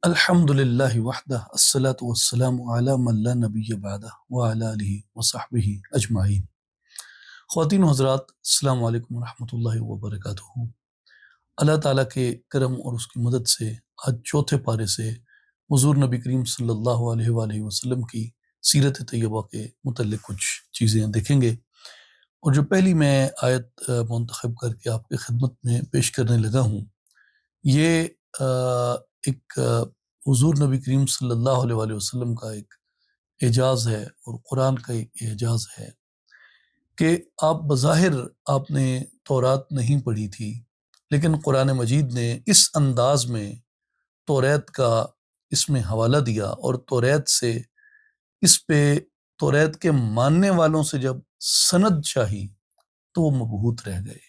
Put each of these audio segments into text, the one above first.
الحمد للہ وحدہ الصلاۃ والسلام علی من لا نبی بعدہ وعلی آلہ وصحبہ اجمعین۔ خواتین و حضرات، السلام علیکم ورحمۃ اللہ وبرکاتہ۔ اللہ تعالیٰ کے کرم اور اس کی مدد سے آج چوتھے پارے سے حضور نبی کریم صلی اللہ علیہ وآلہ وسلم کی سیرت طیبہ کے متعلق کچھ چیزیں دیکھیں گے، اور جو پہلی میں آیت منتخب کر کے آپ کی خدمت میں پیش کرنے لگا ہوں، یہ ایک حضور نبی کریم صلی اللہ علیہ وآلہ وسلم کا ایک اعجاز ہے اور قرآن کا ایک اعجاز ہے کہ بظاہر آپ نے تورات نہیں پڑھی تھی، لیکن قرآن مجید نے اس انداز میں توریت کا اس میں حوالہ دیا، اور توریت سے اس پہ توریت کے ماننے والوں سے جب سند چاہی تو وہ مبہوت رہ گئے،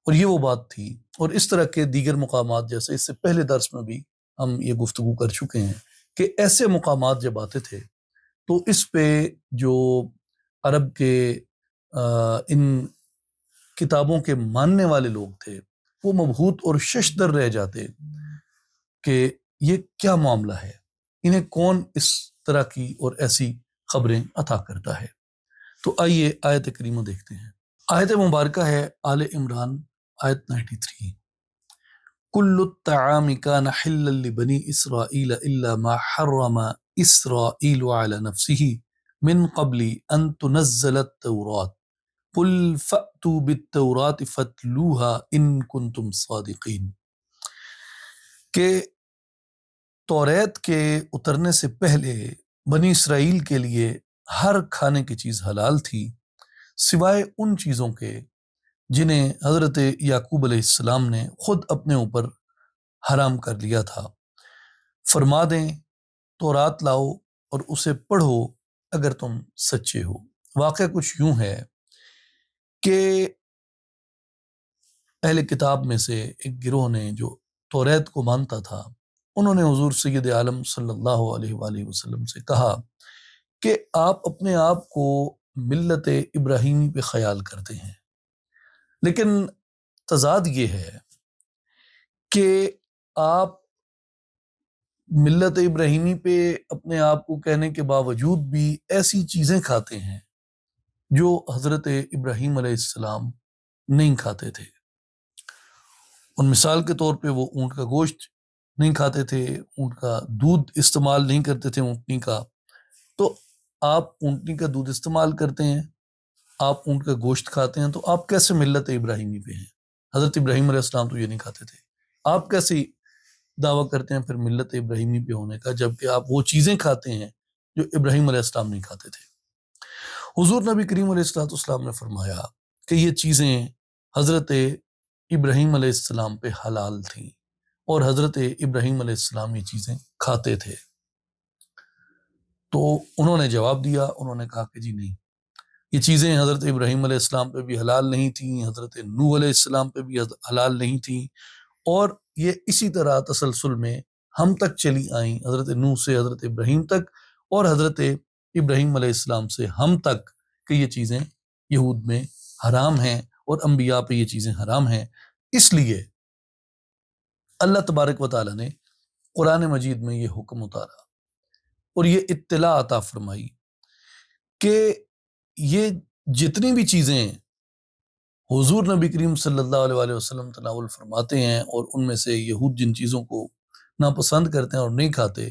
اور یہ وہ بات تھی۔ اور اس طرح کے دیگر مقامات، جیسے اس سے پہلے درس میں بھی ہم یہ گفتگو کر چکے ہیں کہ ایسے مقامات جب آتے تھے تو اس پہ جو عرب کے ان کتابوں کے ماننے والے لوگ تھے وہ مبہوت اور ششدر رہ جاتے کہ یہ کیا معاملہ ہے، انہیں کون اس طرح کی اور ایسی خبریں عطا کرتا ہے۔ تو آئیے آیت کریمہ دیکھتے ہیں۔ آیت مبارکہ ہے آل عمران، آیت 93۔ کل الطعام کان حلا لبنی اسرائیل الا ما حرم اسرائیل علی نفسه من قبل ان تنزل التوراۃ قل فأتوا بالتوراۃ فاتلوها ان کنتم صادقین، کہ توریت کے اترنے سے پہلے بنی اسرائیل کے لیے ہر کھانے کی چیز حلال تھی سوائے ان چیزوں کے جنہیں حضرت یعقوب علیہ السلام نے خود اپنے اوپر حرام کر لیا تھا۔ فرما دیں تورات لاؤ اور اسے پڑھو اگر تم سچے ہو۔ واقعہ کچھ یوں ہے کہ اہل کتاب میں سے ایک گروہ نے جو توریت کو مانتا تھا، انہوں نے حضور سید عالم صلی اللہ علیہ وآلہ وسلم سے کہا کہ آپ اپنے آپ کو ملت ابراہیمی پہ خیال کرتے ہیں، لیکن تضاد یہ ہے کہ آپ ملت ابراہیمی پہ اپنے آپ کو کہنے کے باوجود بھی ایسی چیزیں کھاتے ہیں جو حضرت ابراہیم علیہ السلام نہیں کھاتے تھے۔ ان مثال کے طور پہ وہ اونٹ کا گوشت نہیں کھاتے تھے، اونٹ کا دودھ استعمال نہیں کرتے تھے اونٹنی کا، تو آپ اونٹنی کا دودھ استعمال کرتے ہیں، آپ اونٹ کا گوشت کھاتے ہیں، تو آپ کیسے ملت ابراہیمی پہ ہیں؟ حضرت ابراہیم علیہ السلام تو یہ نہیں کھاتے تھے، آپ کیسے دعویٰ کرتے ہیں پھر ملت ابراہیمی پہ ہونے کا، جبکہ آپ وہ چیزیں کھاتے ہیں جو ابراہیم علیہ السلام نہیں کھاتے تھے؟ حضور نبی کریم علیہ السلام نے فرمایا کہ یہ چیزیں حضرت ابراہیم علیہ السلام پہ حلال تھیں اور حضرت ابراہیم علیہ السلام یہ چیزیں کھاتے تھے۔ تو انہوں نے جواب دیا، انہوں نے کہا کہ جی نہیں، یہ چیزیں حضرت ابراہیم علیہ السلام پہ بھی حلال نہیں تھیں، حضرت نوح علیہ السلام پہ بھی حلال نہیں تھیں، اور یہ اسی طرح تسلسل میں ہم تک چلی آئیں، حضرت نوح سے حضرت ابراہیم تک اور حضرت ابراہیم علیہ السلام سے ہم تک، کہ یہ چیزیں یہود میں حرام ہیں اور انبیاء پہ یہ چیزیں حرام ہیں۔ اس لیے اللہ تبارک و تعالیٰ نے قرآن مجید میں یہ حکم اتارا اور یہ اطلاع عطا فرمائی کہ یہ جتنی بھی چیزیں حضور نبی کریم صلی اللہ علیہ وآلہ وسلم تناول فرماتے ہیں، اور ان میں سے یہود جن چیزوں کو ناپسند کرتے ہیں اور نہیں کھاتے،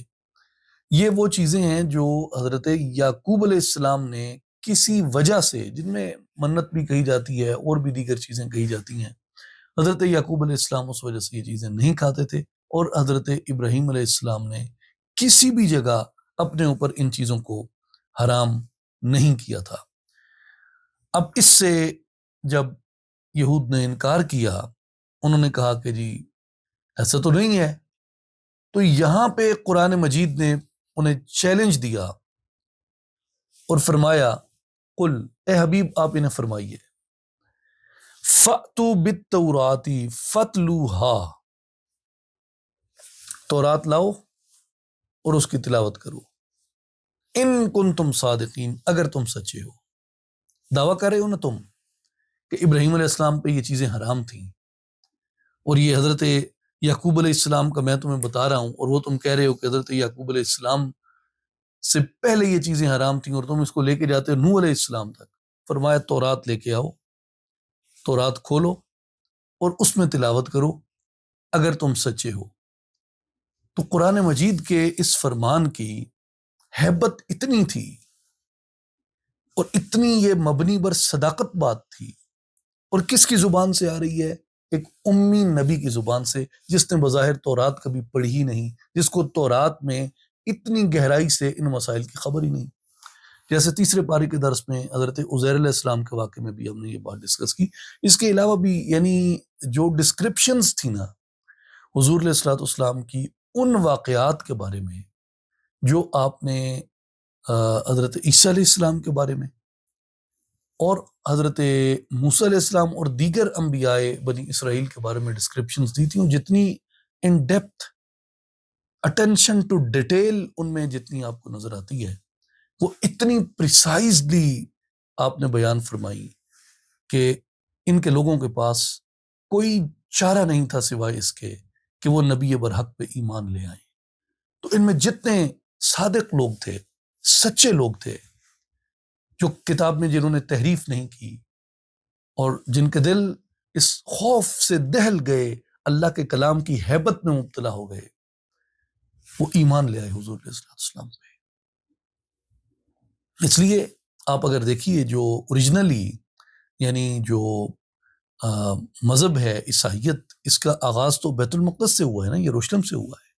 یہ وہ چیزیں ہیں جو حضرت یعقوب علیہ السلام نے کسی وجہ سے، جن میں منت بھی کہی جاتی ہے اور بھی دیگر چیزیں کہی جاتی ہیں، حضرت یعقوب علیہ السلام اس وجہ سے یہ چیزیں نہیں کھاتے تھے، اور حضرت ابراہیم علیہ السلام نے کسی بھی جگہ اپنے اوپر ان چیزوں کو حرام نہیں کیا تھا۔ اب اس سے جب یہود نے انکار کیا، انہوں نے کہا کہ جی ایسا تو نہیں ہے، تو یہاں پہ قرآن مجید نے انہیں چیلنج دیا اور فرمایا قل، اے حبیب آپ انہیں فرمائیے، فَأْتُوا بِالتَّوْرَاةِ فَاتْلُوهَا، تورات لاؤ اور اس کی تلاوت کرو، ان کنتم صادقین، اگر تم سچے ہو۔ دعویٰ کر رہے ہو نا تم کہ ابراہیم علیہ السلام پہ یہ چیزیں حرام تھیں اور یہ حضرت یعقوب علیہ السلام کا میں تمہیں بتا رہا ہوں، اور وہ تم کہہ رہے ہو کہ حضرت یعقوب علیہ السلام سے پہلے یہ چیزیں حرام تھیں اور تم اس کو لے کے جاتے ہو نوح علیہ السلام تک۔ فرمایا تورات لے کے آؤ، تورات کھولو اور اس میں تلاوت کرو اگر تم سچے ہو۔ تو قرآن مجید کے اس فرمان کی ہیبت اتنی تھی اور اتنی یہ مبنی بر صداقت بات تھی، اور کس کی زبان سے آ رہی ہے؟ ایک امی نبی کی زبان سے، جس نے بظاہر تورات کبھی پڑھی ہی نہیں، جس کو تورات میں اتنی گہرائی سے ان مسائل کی خبر ہی نہیں۔ جیسے تیسرے پارے کے درس میں حضرت عزیر علیہ السلام کے واقعے میں بھی ہم نے یہ بات ڈسکس کی۔ اس کے علاوہ بھی یعنی جو ڈسکرپشنز تھی نا حضور علیہ الصلوۃ والسلام کی ان واقعات کے بارے میں، جو آپ نے حضرت عیسیٰ علیہ السلام کے بارے میں اور حضرت موسیٰ علیہ السلام اور دیگر انبیاء بنی اسرائیل کے بارے میں ڈسکرپشنز دی تھیں، جتنی in depth attention to detail ان میں جتنی آپ کو نظر آتی ہے، وہ اتنی پریسائزلی آپ نے بیان فرمائی کہ ان کے لوگوں کے پاس کوئی چارہ نہیں تھا سوائے اس کے کہ وہ نبی برحق پہ ایمان لے آئیں۔ تو ان میں جتنے صادق لوگ تھے، سچے لوگ تھے، جو کتاب میں جنہوں نے تحریف نہیں کی اور جن کے دل اس خوف سے دہل گئے، اللہ کے کلام کی ہیبت میں مبتلا ہو گئے، وہ ایمان لے آئے حضور علیہ السلام پہ۔ اس لیے آپ اگر دیکھیے جو اوریجنلی یعنی جو مذہب ہے عیسائیت، اس کا آغاز تو بیت المقدس سے ہوا ہے نا، یروشلم سے ہوا ہے۔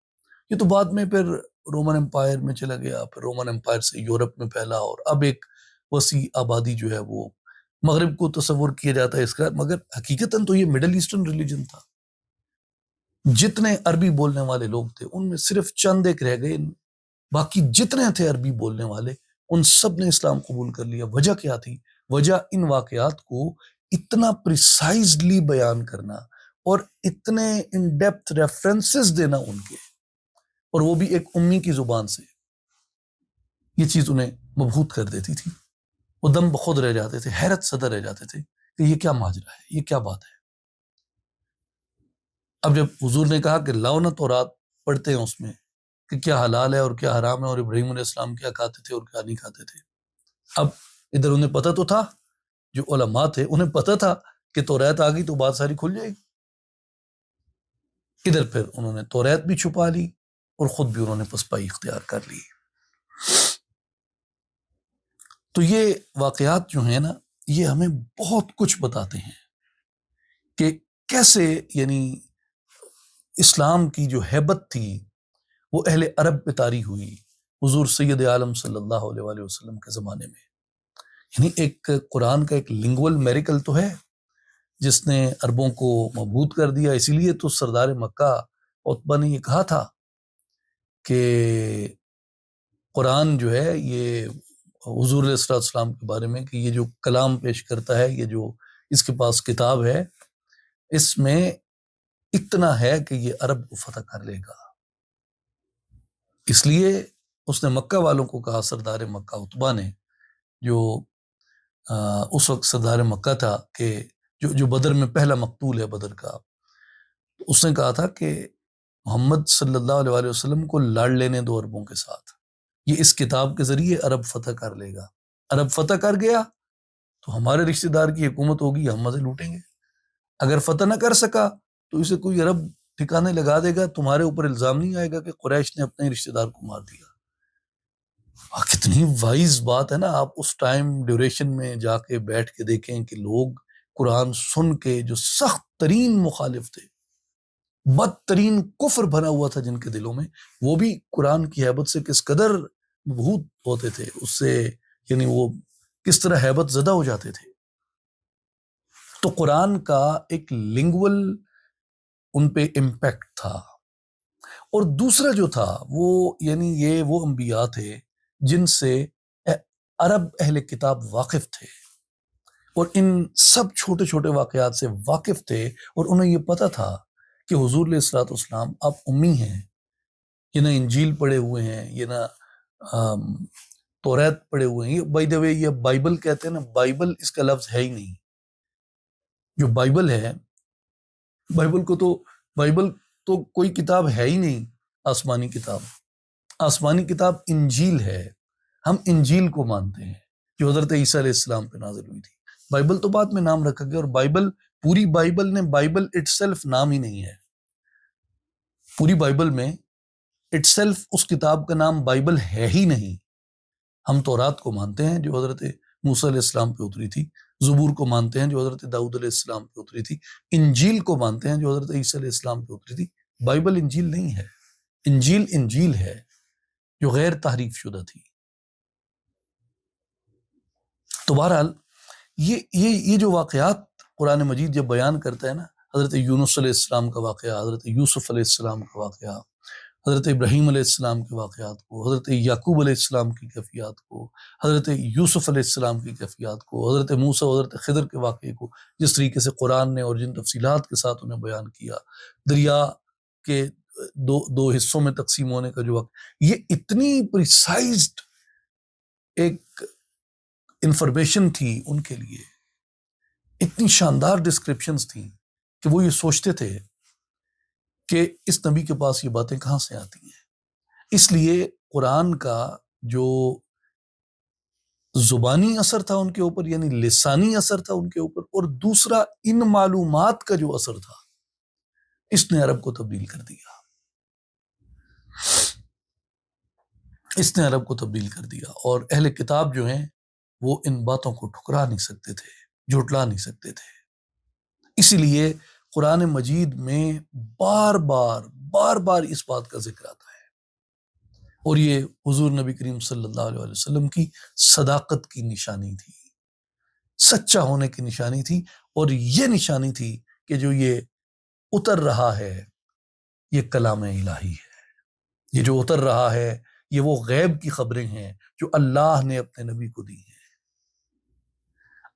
یہ تو بعد میں پھر رومن امپائر میں چلا گیا، پھر رومن امپائر سے یورپ میں پھیلا، اور اب ایک وسیع آبادی جو ہے وہ مغرب کو تصور کیا جاتا ہے اس کا، مگر حقیقتاً تو یہ مڈل ایسٹرن ریلیجن تھا۔ جتنے عربی بولنے والے لوگ تھے ان میں صرف چند ایک رہ گئے، باقی جتنے تھے عربی بولنے والے ان سب نے اسلام قبول کر لیا۔ وجہ کیا تھی؟ وجہ ان واقعات کو اتنا پریسائزلی بیان کرنا اور اتنے ان ڈیپتھ ریفرنسز دینا ان کے، اور وہ بھی ایک امی کی زبان سے، یہ چیز انہیں مبہوت کر دیتی تھی۔ وہ دم بخود رہ جاتے تھے، حیرت زدہ رہ جاتے تھے کہ یہ کیا ماجرا ہے، یہ کیا بات ہے۔ اب جب حضور نے کہا کہ لاؤ نہ تورات، پڑھتے ہیں اس میں کہ کیا حلال ہے اور کیا حرام ہے، اور ابراہیم علیہ السلام کیا کھاتے تھے اور کیا نہیں کھاتے تھے۔ اب ادھر انہیں پتہ تو تھا، جو علماء تھے انہیں پتہ تھا کہ توریت آ گئی تو بات ساری کھل جائے گی۔ ادھر پھر انہوں نے توریت بھی چھپا لی اور خود بھی انہوں نے پسپائی اختیار کر لی۔ تو یہ واقعات جو ہیں نا، یہ ہمیں بہت کچھ بتاتے ہیں کہ کیسے یعنی اسلام کی جو ہیبت تھی وہ اہل عرب پہ طاری ہوئی حضور سید عالم صلی اللہ علیہ وآلہ وسلم کے زمانے میں۔ یعنی ایک قرآن کا ایک لنگول میریکل تو ہے جس نے عربوں کو مبہوت کر دیا۔ اسی لیے تو سردار مکہ عتبہ نے یہ کہا تھا کہ قرآن جو ہے یہ حضور علیہ السلام کے بارے میں کہ یہ جو کلام پیش کرتا ہے، یہ جو اس کے پاس کتاب ہے، اس میں اتنا ہے کہ یہ عرب کو فتح کر لے گا۔ اس لیے اس نے مکہ والوں کو کہا، سردار مکہ عتبہ نے، جو اس وقت سردار مکہ تھا، کہ جو بدر میں پہلا مقتول ہے بدر کا، اس نے کہا تھا کہ محمد صلی اللہ علیہ وآلہ وسلم کو لڑ لینے دو عربوں کے ساتھ، یہ اس کتاب کے ذریعے عرب فتح کر لے گا۔ عرب فتح کر گیا تو ہمارے رشتہ دار کی حکومت ہوگی، ہم مزے لوٹیں گے۔ اگر فتح نہ کر سکا تو اسے کوئی عرب ٹھکانے لگا دے گا، تمہارے اوپر الزام نہیں آئے گا کہ قریش نے اپنے رشتہ دار کو مار دیا۔ کتنی وائز بات ہے نا۔ آپ اس ٹائم ڈیوریشن میں جا کے بیٹھ کے دیکھیں کہ لوگ قرآن سن کے جو سخت ترین مخالف تھے، بدترین کفر بنا ہوا تھا جن کے دلوں میں، وہ بھی قرآن کی ہیبت سے کس قدر مبہوت ہوتے تھے، اس سے یعنی وہ کس طرح ہیبت زدہ ہو جاتے تھے۔ تو قرآن کا ایک لنگول ان پہ امپیکٹ تھا۔ اور دوسرا جو تھا وہ یعنی یہ وہ انبیاء تھے جن سے عرب اہل کتاب واقف تھے، اور ان سب چھوٹے چھوٹے واقعات سے واقف تھے، اور انہیں یہ پتہ تھا کہ حضور علیہ الصلوۃ والسلام آپ امی ہیں، یہ نہ انجیل پڑھے ہوئے ہیں، یہ نہ توریت پڑھے ہوئے ہیں۔ یہ بائی دا وے یہ بائبل کہتے ہیں نا، بائبل اس کا لفظ ہے ہی نہیں۔ جو بائبل ہے، بائبل کو تو بائبل تو کوئی کتاب ہے ہی نہیں آسمانی کتاب. آسمانی کتاب انجیل ہے. ہم انجیل کو مانتے ہیں جو حضرت عیسیٰ علیہ السلام پہ نازل ہوئی تھی. بائبل تو بعد میں نام رکھا گیا, اور بائبل, پوری بائبل نے, بائبل اٹ سیلف نام ہی نہیں ہے. پوری بائبل میں اٹ سیلف اس کتاب کا نام بائبل ہے ہی نہیں. ہم تورات کو مانتے ہیں جو حضرت موسیٰ علیہ السلام پہ اتری تھی, زبور کو مانتے ہیں جو حضرت داؤد علیہ السلام پہ اتری تھی, انجیل کو مانتے ہیں جو حضرت عیسیٰ علیہ السلام پہ اتری تھی. بائبل انجیل نہیں ہے. انجیل ہے جو غیر تحریف شدہ تھی. تو بہرحال یہ جو واقعات قرآن مجید جب بیان کرتا ہے نا, حضرت یونس علیہ السلام کا واقعہ, حضرت یوسف علیہ السلام کا واقعہ, حضرت ابراہیم علیہ السلام کے واقعات کو, حضرت یعقوب علیہ السلام کی کیفیات کو, حضرت یوسف علیہ السلام کی کیفیات کو, حضرت موسیٰ و حضرت خضر کے واقعے کو جس طریقے سے قرآن نے اور جن تفصیلات کے ساتھ انہیں بیان کیا, دریا کے دو حصوں میں تقسیم ہونے کا جو وقت, یہ اتنی پریسائزڈ ایک انفارمیشن تھی ان کے لیے, اتنی شاندار ڈسکرپشنز تھیں کہ وہ یہ سوچتے تھے کہ اس نبی کے پاس یہ باتیں کہاں سے آتی ہیں. اس لیے قرآن کا جو زبانی اثر تھا ان کے اوپر, یعنی لسانی اثر تھا ان کے اوپر, اور دوسرا ان معلومات کا جو اثر تھا, اس نے عرب کو تبدیل کر دیا. اس نے عرب کو تبدیل کر دیا, اور اہل کتاب جو ہیں وہ ان باتوں کو ٹھکرا نہیں سکتے تھے, جھٹلا نہیں سکتے تھے. اسی لیے قرآن مجید میں بار بار اس بات کا ذکر آتا ہے, اور یہ حضور نبی کریم صلی اللہ علیہ وسلم کی صداقت کی نشانی تھی, سچا ہونے کی نشانی تھی, اور یہ نشانی تھی کہ جو یہ اتر رہا ہے یہ کلام الہی ہے. یہ جو اتر رہا ہے یہ وہ غیب کی خبریں ہیں جو اللہ نے اپنے نبی کو دی ہیں.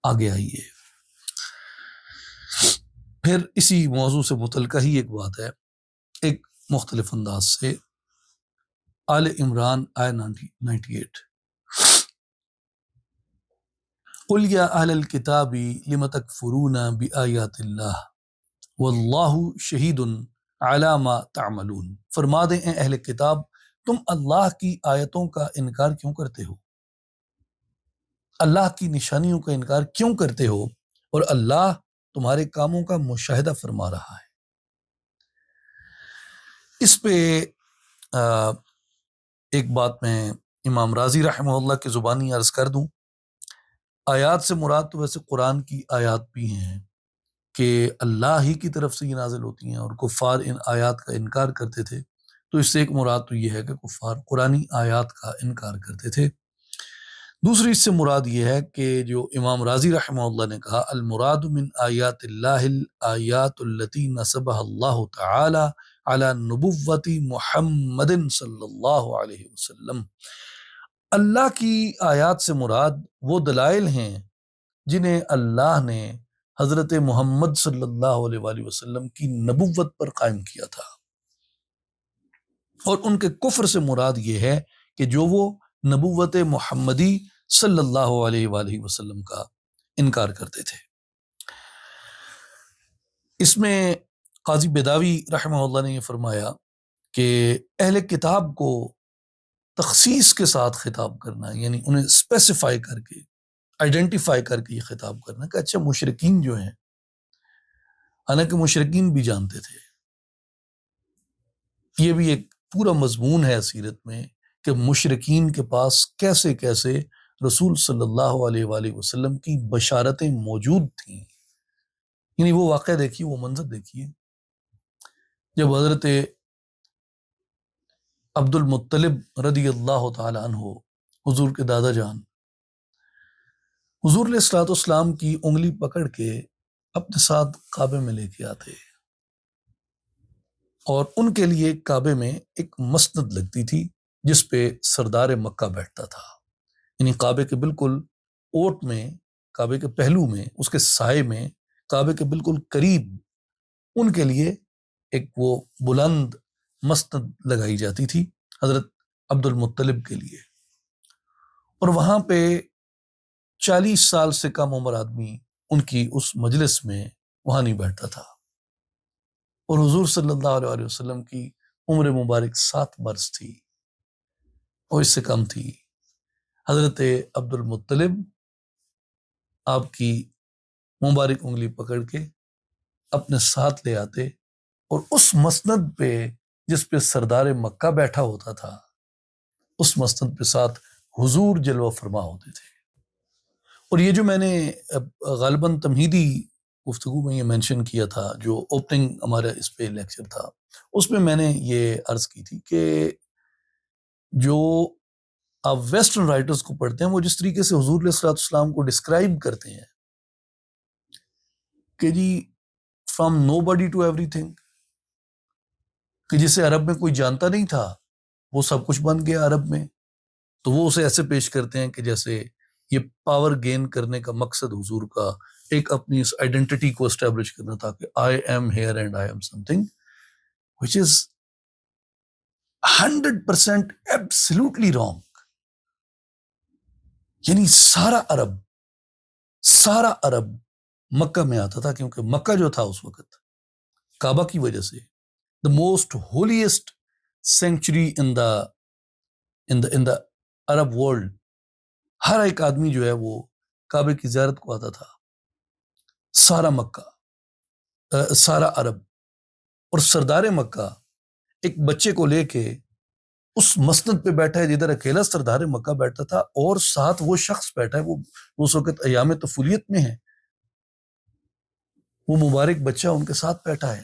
آگے آئیے, پھر اسی موضوع سے متعلقہ ہی ایک بات ہے, ایک مختلف انداز سے. آل عمران آیہ 98, قُلْ يَا أَهْلَ الْكِتَابِ لِمَ تَكْفُرُونَ بِآيَاتِ اللَّهِ وَاللَّهُ شَهِيدٌ عَلَى مَا تَعْمَلُونَ. فرما دیں اے اہل کتاب, تم اللہ کی آیتوں کا انکار کیوں کرتے ہو, اللہ کی نشانیوں کا انکار کیوں کرتے ہو, اور اللہ تمہارے کاموں کا مشاہدہ فرما رہا ہے. اس پہ ایک بات میں امام رازی رحمہ اللہ کی زبانی عرض کر دوں. آیات سے مراد تو ویسے قرآن کی آیات بھی ہیں کہ اللہ ہی کی طرف سے یہ نازل ہوتی ہیں, اور کفار ان آیات کا انکار کرتے تھے. تو اس سے ایک مراد تو یہ ہے کہ کفار قرآنی آیات کا انکار کرتے تھے. دوسری اس سے مراد یہ ہے کہ جو امام رازی رحمہ اللہ نے کہا, المراد من آیات اللہ الآیات التی نصبها اللہ تعالی علی نبوت محمد صلی اللہ علیہ وسلم. اللہ کی آیات سے مراد وہ دلائل ہیں جنہیں اللہ نے حضرت محمد صلی اللہ علیہ وآلہ وسلم کی نبوت پر قائم کیا تھا, اور ان کے کفر سے مراد یہ ہے کہ جو وہ نبوت محمدی صلی اللہ علیہ وآلہ وسلم کا انکار کرتے تھے. اس میں قاضی بیداوی رحمہ اللہ نے یہ فرمایا کہ اہل کتاب کو تخصیص کے ساتھ خطاب کرنا, یعنی انہیں اسپیسیفائی کر کے, آئیڈینٹیفائی کر کے یہ خطاب کرنا کہ اچھا مشرکین جو ہیں, حالانکہ مشرکین بھی جانتے تھے, یہ بھی ایک پورا مضمون ہے سیرت میں کہ مشرکین کے پاس کیسے کیسے رسول صلی اللہ علیہ وآلہ وسلم کی بشارتیں موجود تھیں. یعنی وہ واقعہ دیکھیے, وہ منظر دیکھیے, جب حضرت عبد المطلب رضی اللہ تعالی عنہ, حضور کے دادا جان, حضور علیہ الصلوۃ والسلام کی انگلی پکڑ کے اپنے ساتھ کعبے میں لے کے آتے, اور ان کے لیے کعبے میں ایک مسند لگتی تھی جس پہ سردار مکہ بیٹھتا تھا. یعنی کعبے کے بالکل اوٹ میں, کعبے کے پہلو میں, اس کے سائے میں, کعبے کے بالکل قریب ان کے لیے ایک وہ بلند مسند لگائی جاتی تھی حضرت عبد المطلب کے لیے. اور وہاں پہ 40 سال سے کم عمر آدمی ان کی اس مجلس میں وہاں نہیں بیٹھتا تھا. اور حضور صلی اللہ علیہ وسلم کی عمر مبارک 7 برس تھی اور اس سے کم تھی۔ حضرت عبد المطلب آپ کی مبارک انگلی پکڑ کے اپنے ساتھ لے آتے اور اس مسند پہ جس پہ سردار مکہ بیٹھا ہوتا تھا، اس مسند پہ ساتھ حضور جلوہ فرما ہوتے تھے۔ اور یہ جو میں نے غالباً تمہیدی گفتگو میں یہ مینشن کیا تھا، جو اوپننگ ہمارا اس پہ لیکچر تھا، اس میں نے یہ عرض کی تھی کہ جو آپ ویسٹرن رائٹرز کو پڑھتے ہیں، وہ جس طریقے سے حضور علیہ الصلوۃ والسلام کو ڈسکرائب کرتے ہیں کہ جی from nobody to everything, کہ جسے عرب میں کوئی جانتا نہیں تھا وہ سب کچھ بن گیا عرب میں، تو وہ اسے ایسے پیش کرتے ہیں کہ جیسے یہ پاور گین کرنے کا مقصد حضور کا ایک اپنی اس آئیڈینٹی کو اسٹیبلش کرنا تھا کہ I am here and I am some thing which is 100% absolutely wrong. یعنی سارا عرب مکہ میں آتا تھا، کیونکہ مکہ جو تھا اس وقت کعبہ کی وجہ سے the most holiest sanctuary in the Arab world، ہر ایک آدمی جو ہے وہ کعبے کی زیارت کو آتا تھا، سارا مکہ، سارا عرب۔ اور سردار مکہ ایک بچے کو لے کے اس مسند پہ بیٹھا ہے جدھر اکیلا سردار مکہ بیٹھتا تھا، اور ساتھ وہ شخص بیٹھا ہے، وہ اس وقت ایام طفولیت میں ہے، وہ مبارک بچہ ان کے ساتھ بیٹھا ہے۔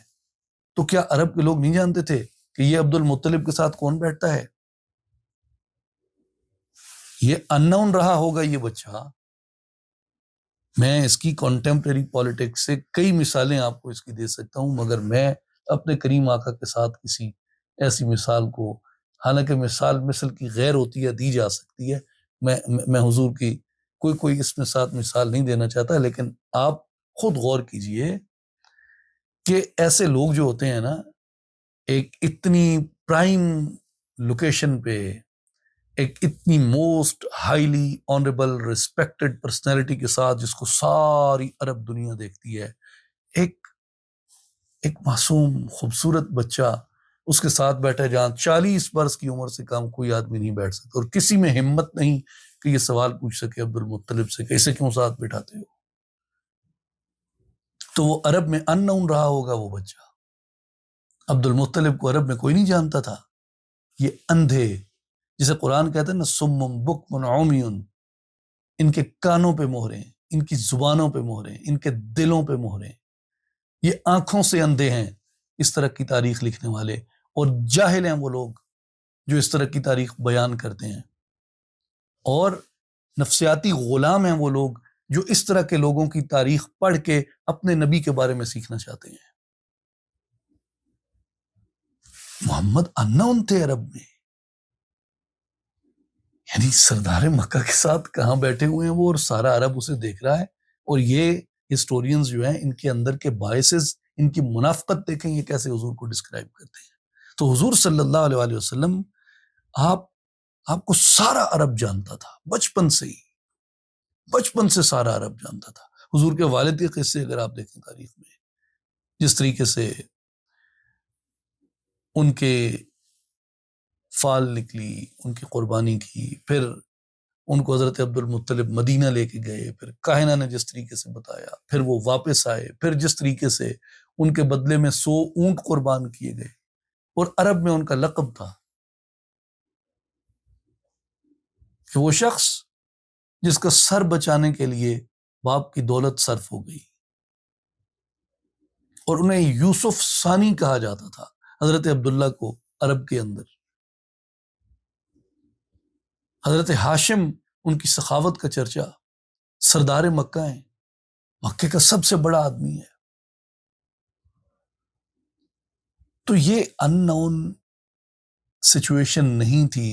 تو کیا عرب کے لوگ نہیں جانتے تھے کہ یہ عبد المطلب کے ساتھ کون بیٹھتا ہے؟ یہ اننون رہا ہوگا یہ بچہ۔ میں اس کی کنٹمپریری پالیٹکس سے کئی مثالیں آپ کو اس کی دے سکتا ہوں، مگر میں اپنے کریم آقا کے ساتھ کسی ایسی مثال کو، حالانکہ مثال مثل کی غیر ہوتی ہے، دی جا سکتی ہے، میں حضور کی کوئی اس میں ساتھ مثال نہیں دینا چاہتا، لیکن آپ خود غور کیجئے کہ ایسے لوگ جو ہوتے ہیں نا، ایک اتنی پرائم لوکیشن پہ، ایک اتنی most highly honourable respected personality کے ساتھ، جس کو ساری عرب دنیا دیکھتی ہے، ایک معصوم خوبصورت بچہ اس کے ساتھ بیٹھا ہے، جہاں 40 برس کی عمر سے کم کوئی آدمی نہیں بیٹھ سکتا، اور کسی میں ہمت نہیں کہ یہ سوال پوچھ سکے عبد المطلب سے کہ اسے کیوں ساتھ بٹھاتے ہو۔ تو وہ عرب میں ان نون رہا ہوگا وہ بچہ۔ عبد المطلب کو عرب میں کوئی نہیں جانتا تھا۔ یہ اندھے، جسے قرآن کہتا ہے نا سم بکم عمی، ان کے کانوں پہ مہریں، ان کی زبانوں پہ مہریں، ان کے دلوں پہ مہریں، یہ آنکھوں سے اندھے ہیں اس طرح کی تاریخ لکھنے والے، اور جاہل ہیں وہ لوگ جو اس طرح کی تاریخ بیان کرتے ہیں، اور نفسیاتی غلام ہیں وہ لوگ جو اس طرح کے لوگوں کی تاریخ پڑھ کے اپنے نبی کے بارے میں سیکھنا چاہتے ہیں۔ محمد انون تھے عرب میں، یعنی سردار مکہ کے ساتھ کہاں بیٹھے ہوئے ہیں وہ، اور سارا عرب اسے دیکھ رہا ہے۔ اور یہ ہسٹورینز جو ہیں، ان کے اندر کے باعثز، ان کی منافقت دیکھیں یہ کیسے حضور کو ڈسکرائب کرتے ہیں۔ تو حضور صلی اللہ علیہ وسلم، آپ کو سارا عرب جانتا تھا، بچپن سے سارا عرب جانتا تھا۔ حضور کے والد کے قصے اگر آپ دیکھیں تاریخ میں، جس طریقے سے ان کے فال نکلی، ان کی قربانی کی، پھر ان کو حضرت عبد المطلب مدینہ لے کے گئے، پھر کاہنہ نے جس طریقے سے بتایا، پھر وہ واپس آئے، پھر جس طریقے سے ان کے بدلے میں 100 اونٹ قربان کیے گئے، اور عرب میں ان کا لقب تھا کہ وہ شخص جس کا سر بچانے کے لیے باپ کی دولت صرف ہو گئی، اور انہیں یوسف ثانی کہا جاتا تھا، حضرت عبداللہ کو عرب کے اندر۔ حضرت ہاشم ان کی سخاوت کا چرچا، سردار مکہ ہیں، مکے کا سب سے بڑا آدمی ہے۔ تو یہ ان نون سچویشن نہیں تھی،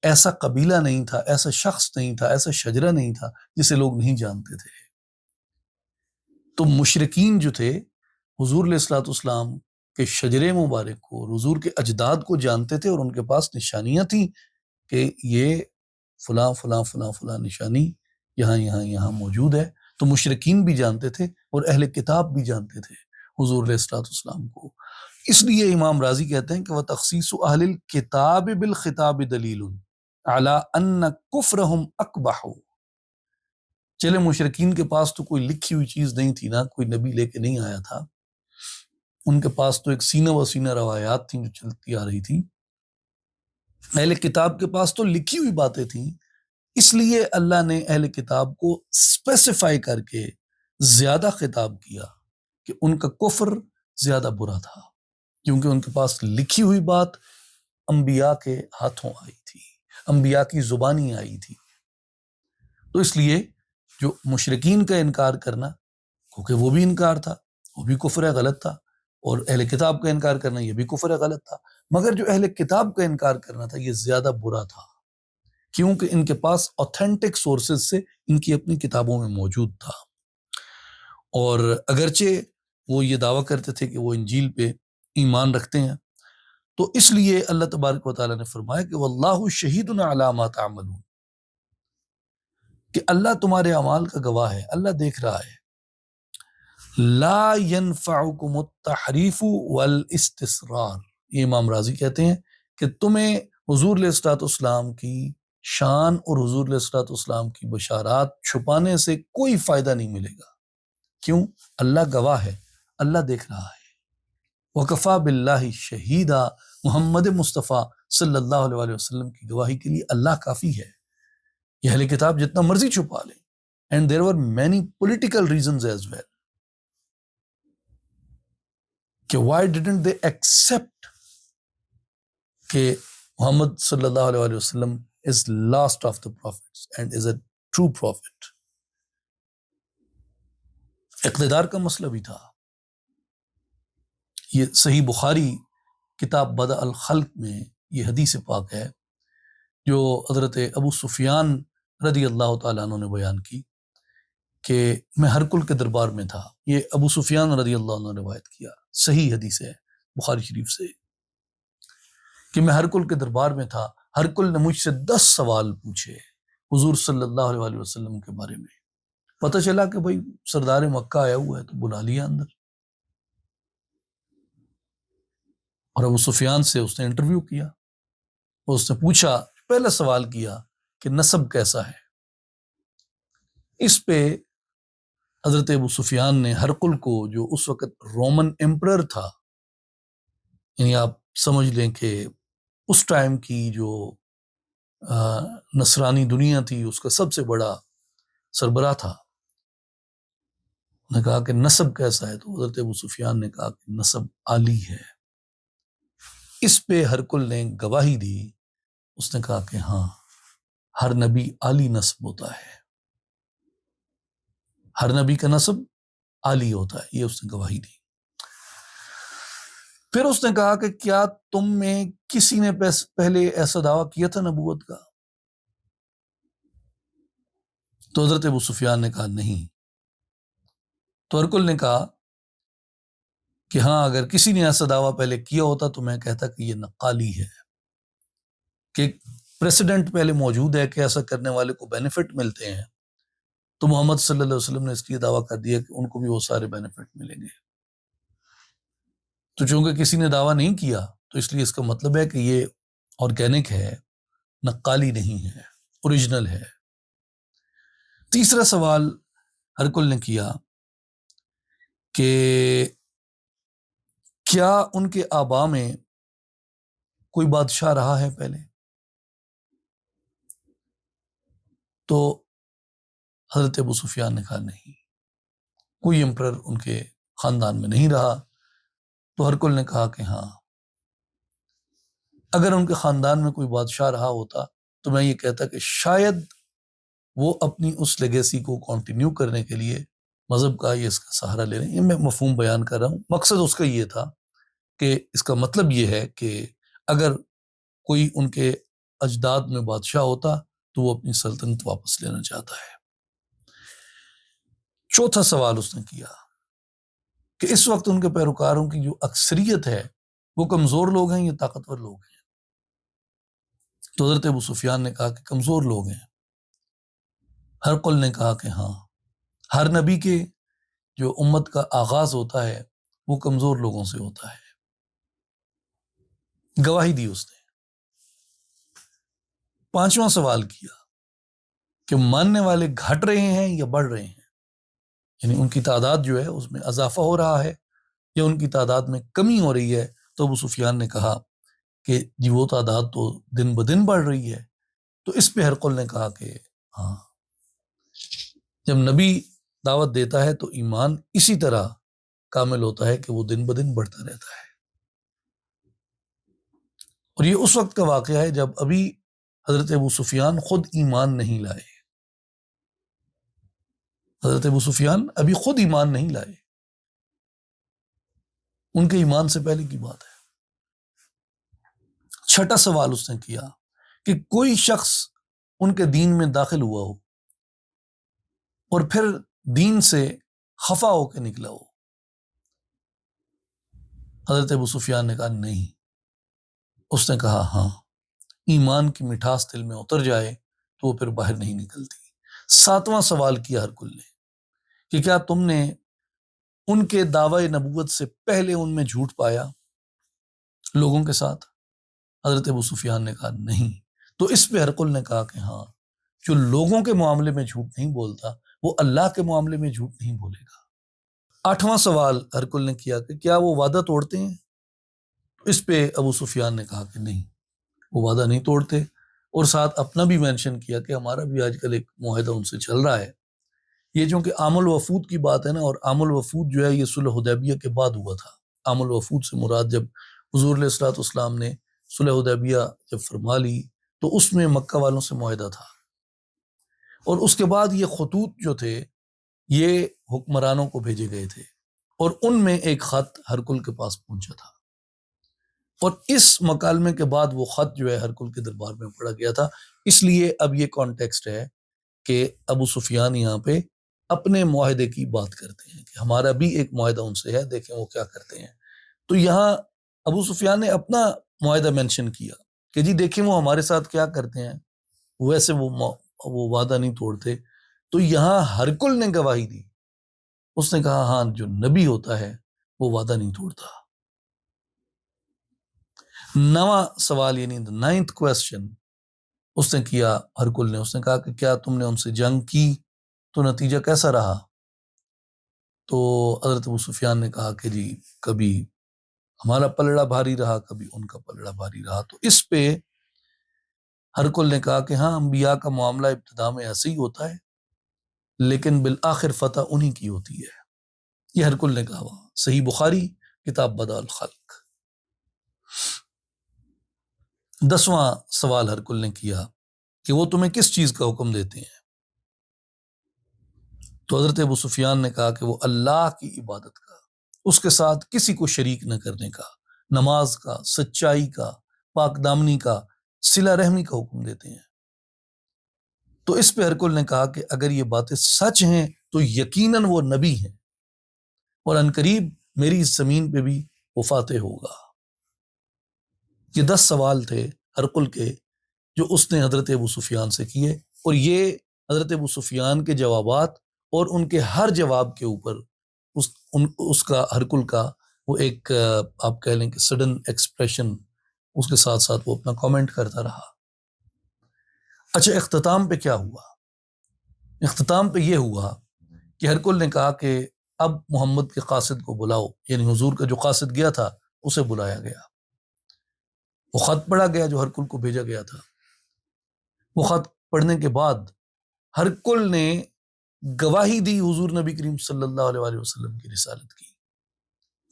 ایسا قبیلہ نہیں تھا، ایسا شخص نہیں تھا، ایسا شجرہ نہیں تھا جسے لوگ نہیں جانتے تھے۔ تو مشرکین جو تھے حضور علیہ الصلوۃ والسلام کے شجرے مبارک کو اور حضور کے اجداد کو جانتے تھے، اور ان کے پاس نشانیاں تھیں کہ یہ فلاں فلاں فلاں فلاں نشانی یہاں موجود ہے۔ تو مشرکین بھی جانتے تھے اور اہل کتاب بھی جانتے تھے حضور علیہ الصلوۃ والسلام کو۔ اس لیے امام راضی کہتے ہیں کہ وَتَخْصِيصُ أَهْلِ الْكِتَابِ بِالْخِطَابِ دَلِيلٌ عَلَىٰ أَنَّ كُفْرَهُمْ أَقْبَحُ۔ چلے مشرکین کے پاس تو کوئی لکھی ہوئی چیز نہیں تھی نا، کوئی نبی لے کے نہیں آیا تھا، ان کے پاس تو ایک سینہ و سینہ روایات تھیں جو چلتی آ رہی تھیں۔ اہل کتاب کے پاس تو لکھی ہوئی باتیں تھیں، اس لیے اللہ نے اہل کتاب کو اسپیسیفائی کر کے زیادہ خطاب کیا کہ ان کا کفر زیادہ برا تھا، کیونکہ ان کے پاس لکھی ہوئی بات انبیاء کے ہاتھوں آئی تھی، انبیاء کی زبانی آئی تھی۔ تو اس لیے جو مشرکین کا انکار کرنا، کیونکہ وہ بھی انکار تھا، وہ بھی کفر غلط تھا، اور اہل کتاب کا انکار کرنا یہ بھی کفر غلط تھا، مگر جو اہل کتاب کا انکار کرنا تھا یہ زیادہ برا تھا، کیونکہ ان کے پاس اوتھینٹک سورسز سے ان کی اپنی کتابوں میں موجود تھا، اور اگرچہ وہ یہ دعویٰ کرتے تھے کہ وہ انجیل پہ ایمان رکھتے ہیں، تو اس لیے اللہ تبارک و تعالیٰ نے فرمایا کہ واللہ شہید علی ما تعملون، کہ اللہ تمہارے اعمال کا گواہ ہے، اللہ دیکھ رہا ہے۔ لا ينفعکم التحریف والاستسرار، یہ امام راضی کہتے ہیں کہ تمہیں حضور علیہ الصلوۃ والسلام کی شان اور حضور علیہ الصلوۃ والسلام کی بشارات چھپانے سے کوئی فائدہ نہیں ملے گا۔ کیوں؟ اللہ گواہ ہے، اللہ دیکھ رہا ہے۔ وکفا باللہ شہیدا، محمد مصطفیٰ صلی اللہ علیہ وآلہ وسلم کی گواہی کے لیے اللہ کافی ہے۔ یہ اہل کتاب جتنا مرضی چھپا لیں، and there were many political reasons as well, کہ وائی ڈیڈنٹ دے ایکسیپٹ کہ محمد صلی اللہ علیہ وآلہ وسلم is last of the prophets and is a true prophet. اقتدار کا مسئلہ بھی تھا۔ یہ صحیح بخاری کتاب بدء الخلق میں یہ حدیث پاک ہے جو حضرت ابو سفیان رضی اللہ تعالیٰ عنہ نے بیان کی کہ میں ہرقل کے دربار میں تھا۔ یہ ابو سفیان رضی اللہ عنہ نے روایت کیا، صحیح حدیث ہے بخاری شریف سے، کہ میں ہرقل کے دربار میں تھا، ہرقل نے مجھ سے 10 سوال پوچھے حضور صلی اللہ علیہ وآلہ وسلم کے بارے میں۔ پتہ چلا کہ بھائی سردار مکہ آیا ہوا ہے، تو بلا لیا اندر، اور ابو سفیان سے اس نے انٹرویو کیا، اور اس نے پوچھا، پہلا سوال کیا کہ نسب کیسا ہے۔ اس پہ حضرت ابو سفیان نے ہرقل کو، جو اس وقت رومن امپرر تھا، یعنی آپ سمجھ لیں کہ اس ٹائم کی جو نصرانی دنیا تھی اس کا سب سے بڑا سربراہ تھا، نے کہا کہ نسب کیسا ہے، تو حضرت ابو سفیان نے کہا کہ نسب عالی ہے۔ اس پہ ہرقل نے گواہی دی، اس نے کہا کہ ہاں، ہر نبی عالی نسب ہوتا ہے، ہر نبی کا نسب عالی ہوتا ہے، یہ اس نے گواہی دی۔ پھر اس نے کہا کہ کیا تم میں کسی نے پہلے ایسا دعویٰ کیا تھا نبوت کا؟ تو حضرت ابو سفیان نے کہا نہیں۔ تو ہرقل نے کہا کہ ہاں، اگر کسی نے ایسا دعویٰ پہلے کیا ہوتا تو میں کہتا کہ یہ نقالی ہے، کہ پریسیڈنٹ پہلے موجود ہے کہ ایسا کرنے والے کو بینیفٹ ملتے ہیں، تو محمد صلی اللہ علیہ وسلم نے اس لیے دعویٰ کر دیا کہ ان کو بھی وہ سارے بینیفٹ ملیں گے۔ تو چونکہ کسی نے دعویٰ نہیں کیا تو اس لیے اس کا مطلب ہے کہ یہ آرگینک ہے، نقالی نہیں ہے، اوریجنل ہے۔ تیسرا سوال ہرقل نے کیا کہ کیا ان کے آبا میں کوئی بادشاہ رہا ہے پہلے؟ تو حضرت ابو سفیان نے کہا نہیں، کوئی امپرر ان کے خاندان میں نہیں رہا۔ تو ہرقل نے کہا کہ ہاں، اگر ان کے خاندان میں کوئی بادشاہ رہا ہوتا تو میں یہ کہتا کہ شاید وہ اپنی اس لیگیسی کو کنٹینیو کرنے کے لیے مذہب کا یہ اس کا سہارا لے رہے ہیں۔ یہ میں مفہوم بیان کر رہا ہوں، مقصد اس کا یہ تھا کہ اس کا مطلب یہ ہے کہ اگر کوئی ان کے اجداد میں بادشاہ ہوتا تو وہ اپنی سلطنت واپس لینا چاہتا ہے۔ چوتھا سوال اس نے کیا کہ اس وقت ان کے پیروکاروں کی جو اکثریت ہے وہ کمزور لوگ ہیں یا طاقتور لوگ ہیں؟ تو حضرت ابو سفیان نے کہا کہ کمزور لوگ ہیں۔ ہرقل نے کہا کہ ہاں، ہر نبی کے جو امت کا آغاز ہوتا ہے وہ کمزور لوگوں سے ہوتا ہے، گواہی دی اس نے. پانچواں سوال کیا کہ ماننے والے گھٹ رہے ہیں یا بڑھ رہے ہیں، یعنی ان کی تعداد جو ہے اس میں اضافہ ہو رہا ہے یا ان کی تعداد میں کمی ہو رہی ہے. تو ابو سفیان نے کہا کہ جی وہ تعداد تو دن بدن بڑھ رہی ہے. تو اس پہ ہرقل نے کہا کہ ہاں، جب نبی دعوت دیتا ہے تو ایمان اسی طرح کامل ہوتا ہے کہ وہ دن بدن بڑھتا رہتا ہے. اور یہ اس وقت کا واقعہ ہے جب ابھی حضرت ابو سفیان خود ایمان نہیں لائے. حضرت ابو سفیان ابھی خود ایمان نہیں لائے، ان کے ایمان سے پہلے کی بات ہے. چھٹا سوال اس نے کیا کہ کوئی شخص ان کے دین میں داخل ہوا ہو اور پھر دین سے خفا ہو کے نکلا ہو. حضرت ابو سفیان نے کہا نہیں. اس نے کہا ہاں، ایمان کی مٹھاس دل میں اتر جائے تو وہ پھر باہر نہیں نکلتی. ساتواں سوال کیا ہرقل نے کہ کیا تم نے ان کے دعوی نبوت سے پہلے ان میں جھوٹ پایا لوگوں کے ساتھ؟ حضرت ابو سفیان نے کہا نہیں. تو اس پہ ہرقل نے کہا کہ ہاں، جو لوگوں کے معاملے میں جھوٹ نہیں بولتا وہ اللہ کے معاملے میں جھوٹ نہیں بولے گا. آٹھواں سوال ہرقل نے کیا کہ کیا وہ وعدہ توڑتے ہیں؟ اس پہ ابو سفیان نے کہا کہ نہیں، وہ وعدہ نہیں توڑتے، اور ساتھ اپنا بھی مینشن کیا کہ ہمارا بھی آج کل ایک معاہدہ ان سے چل رہا ہے. یہ چونکہ عام الوفود کی بات ہے نا، اور عام الوفود جو ہے یہ صلح حدیبیہ کے بعد ہوا تھا. عام الوفود سے مراد جب حضور علیہ الصلوۃ والسلام نے صلح حدیبیہ جب فرما لی تو اس میں مکہ والوں سے معاہدہ تھا، اور اس کے بعد یہ خطوط جو تھے یہ حکمرانوں کو بھیجے گئے تھے، اور ان میں ایک خط ہرقل کے پاس پہنچا تھا، اور اس مکالمے کے بعد وہ خط جو ہے ہرقل کے دربار میں پڑھا گیا تھا. اس لیے اب یہ کانٹیکسٹ ہے کہ ابو سفیان یہاں پہ اپنے معاہدے کی بات کرتے ہیں کہ ہمارا بھی ایک معاہدہ ان سے ہے، دیکھیں وہ کیا کرتے ہیں. تو یہاں ابو سفیان نے اپنا معاہدہ مینشن کیا کہ جی دیکھیں وہ ہمارے ساتھ کیا کرتے ہیں، ویسے وہ وعدہ نہیں توڑتے. تو یہاں ہرقل نے گواہی دی، اس نے کہا ہاں، جو نبی ہوتا ہے وہ وعدہ نہیں توڑتا. نواں سوال یعنی نائنتھ کویسچن اس نے کیا ہرقل نے. اس نے کہا کہ کیا تم نے ان سے جنگ کی تو نتیجہ کیسا رہا؟ تو حضرت ابو سفیان نے کہا کہ جی کبھی ہمارا پلڑا بھاری رہا، کبھی ان کا پلڑا بھاری رہا. تو اس پہ ہرقل نے کہا کہ ہاں، انبیاء کا معاملہ ابتدا میں ایسے ہی ہوتا ہے لیکن بالآخر فتح انہی کی ہوتی ہے. یہ ہرقل نے کہا. صحیح بخاری کتاب بدء الخلق. 10واں سوال ہرقل نے کیا کہ وہ تمہیں کس چیز کا حکم دیتے ہیں؟ تو حضرت ابو سفیان نے کہا کہ وہ اللہ کی عبادت کا، اس کے ساتھ کسی کو شریک نہ کرنے کا، نماز کا، سچائی کا، پاک دامنی کا، صلہ رحمی کا حکم دیتے ہیں. تو اس پہ ہرقل نے کہا کہ اگر یہ باتیں سچ ہیں تو یقیناً وہ نبی ہیں، اور عنقریب میری اس زمین پہ بھی وہ فاتح ہوگا. یہ 10 سوال تھے ہرقل کے جو اس نے حضرت ابو سفیان سے کیے، اور یہ حضرت ابو سفیان کے جوابات اور ان کے ہر جواب کے اوپر اس کا ہرقل کا وہ ایک آپ کہہ لیں کہ سڈن ایکسپریشن اس کے ساتھ ساتھ وہ اپنا کامنٹ کرتا رہا. اچھا، اختتام پہ کیا ہوا؟ اختتام پہ یہ ہوا کہ ہرقل نے کہا کہ اب محمد کے قاصد کو بلاؤ، یعنی حضور کا جو قاصد گیا تھا اسے بلایا گیا. وہ خط پڑھا گیا جو ہرقل کو بھیجا گیا تھا. وہ خط پڑھنے کے بعد ہرقل نے گواہی دی حضور نبی کریم صلی اللہ علیہ وآلہ وسلم کی رسالت کی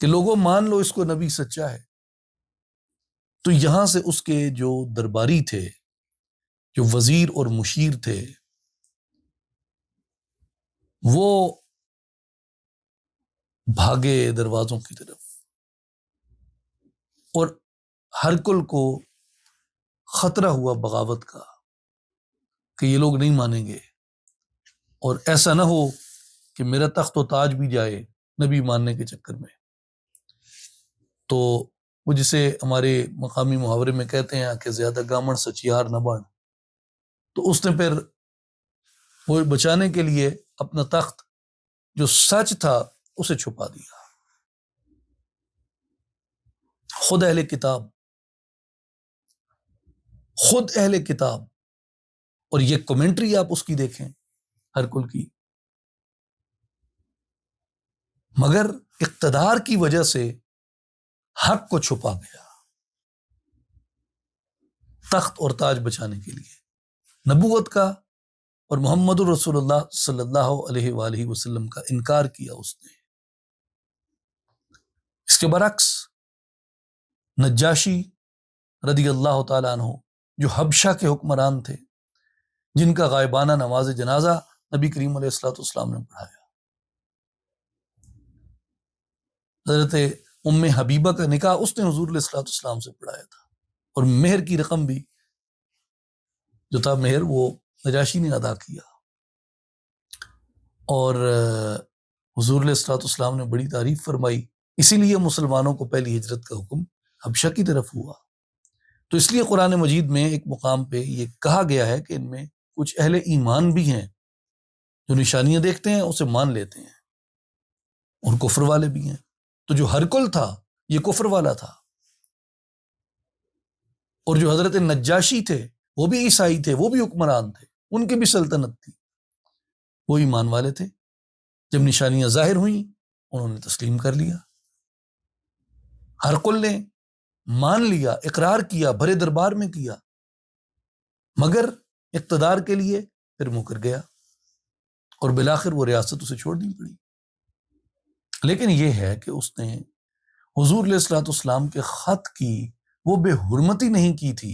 کہ لوگوں مان لو اس کو نبی سچا ہے. تو یہاں سے اس کے جو درباری تھے، جو وزیر اور مشیر تھے، وہ بھاگے دروازوں کی طرف، اور ہرقل کو خطرہ ہوا بغاوت کا کہ یہ لوگ نہیں مانیں گے، اور ایسا نہ ہو کہ میرا تخت و تاج بھی جائے نبی ماننے کے چکر میں. تو وہ جسے ہمارے مقامی محاورے میں کہتے ہیں کہ زیادہ گامن سچیار نہ بن، تو اس نے پھر وہ بچانے کے لیے اپنا تخت جو سچ تھا اسے چھپا دیا. خود اہل کتاب خود اہل کتاب، اور یہ کمنٹری آپ اس کی دیکھیں ہرکل کی، مگر اقتدار کی وجہ سے حق کو چھپا گیا تخت اور تاج بچانے کے لیے، نبوت کا اور محمد الرسول اللہ صلی اللہ علیہ وآلہ وسلم کا انکار کیا اس نے۔ اس کے برعکس نجاشی رضی اللہ تعالیٰ عنہ، جو حبشہ کے حکمران تھے، جن کا غائبانہ نماز جنازہ نبی کریم علیہ الصلوۃ والسلام نے پڑھایا، حضرت ام حبیبہ کا نکاح اس نے حضور علیہ الصلوۃ والسلام سے پڑھایا تھا، اور مہر کی رقم بھی جو تھا مہر وہ نجاشی نے ادا کیا، اور حضور علیہ الصلوۃ والسلام نے بڑی تعریف فرمائی، اسی لیے مسلمانوں کو پہلی ہجرت کا حکم حبشہ کی طرف ہوا۔ تو اس لیے قرآن مجید میں ایک مقام پہ یہ کہا گیا ہے کہ ان میں کچھ اہل ایمان بھی ہیں جو نشانیاں دیکھتے ہیں اسے مان لیتے ہیں، اور کفر والے بھی ہیں۔ تو جو ہرکل تھا یہ کفر والا تھا، اور جو حضرت نجاشی تھے وہ بھی عیسائی تھے، وہ بھی حکمران تھے، ان کی بھی سلطنت تھی، وہ ایمان والے تھے۔ جب نشانیاں ظاہر ہوئیں انہوں نے تسلیم کر لیا، ہرکل نے مان لیا، اقرار کیا، بھرے دربار میں کیا، مگر اقتدار کے لیے پھر مکر گیا، اور بالآخر وہ ریاست اسے چھوڑنی پڑی۔ لیکن یہ ہے کہ اس نے حضور علیہ الصلوۃ والسلام کے خط کی وہ بے حرمتی نہیں کی تھی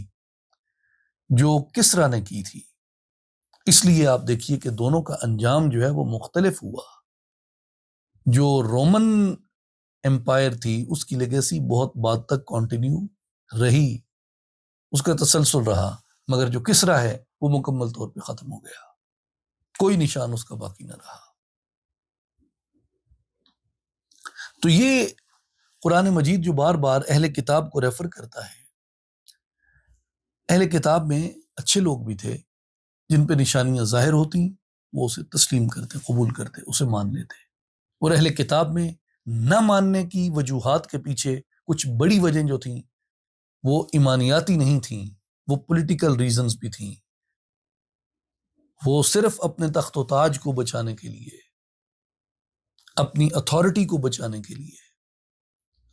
جو کسریٰ نے کی تھی۔ اس لیے آپ دیکھیے کہ دونوں کا انجام جو ہے وہ مختلف ہوا۔ جو رومن امپائر تھی اس کی لیگیسی بہت بعد تک کنٹینیو رہی، اس کا تسلسل رہا، مگر جو کسریٰ ہے وہ مکمل طور پہ ختم ہو گیا، کوئی نشان اس کا باقی نہ رہا۔ تو یہ قرآن مجید جو بار بار اہل کتاب کو ریفر کرتا ہے، اہل کتاب میں اچھے لوگ بھی تھے جن پہ نشانیاں ظاہر ہوتی وہ اسے تسلیم کرتے، قبول کرتے، اسے مان لیتے، اور اہل کتاب میں نہ ماننے کی وجوہات کے پیچھے کچھ بڑی وجہیں جو تھیں وہ ایمانیاتی نہیں تھیں، وہ پولیٹیکل ریزنز بھی تھیں، وہ صرف اپنے تخت و تاج کو بچانے کے لیے، اپنی اتھارٹی کو بچانے کے لیے،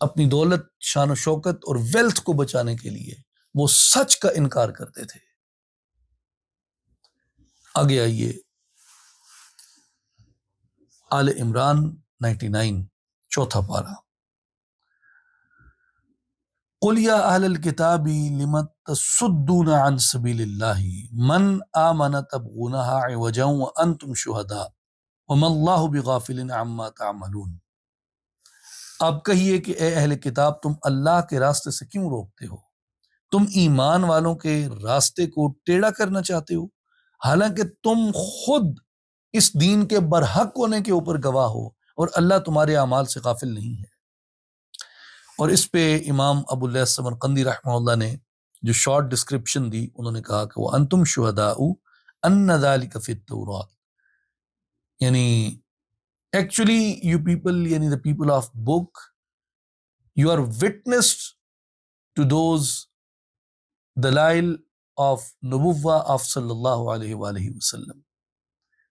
اپنی دولت، شان و شوکت اور ویلتھ کو بچانے کے لیے وہ سچ کا انکار کرتے تھے۔ آگے آئیے آل عمران 99 چوتھا پارہ۔ قُلْ يَا أَهْلَ الْكِتَابِ لِمَ تَصُدُّونَ عَنْ سَبِيلِ اللَّهِ مَنْ آمَنَ تَبْغُونَهَا عِوَجًا وَأَنْتُمْ شُهَدَاءُ وَمَا اللَّهُ بِغَافِلٍ عَمَّا تَعْمَلُونَ۔ آپ کہیے کہ اے اہل کتاب، تم اللہ کے راستے سے کیوں روکتے ہو؟ تم ایمان والوں کے راستے کو ٹیڑھا کرنا چاہتے ہو، حالانکہ تم خود اس دین کے برحق ہونے کے اوپر گواہ ہو، اور اللہ تمہارے اعمال سے غافل نہیں ہے۔ اور اس پہ امام ابو الیاس سمرقندی رحمہ اللہ نے جو شارٹ ڈسکرپشن دی، انہوں نے کہا کہ وہ انتم شہداء ان ذالک فی التوراۃ، یعنی ایکچولی یو پیپل، یعنی the people of book, you are witness to those dalail of nubuwwah of sallallahu alayhi wa alihi wasallam,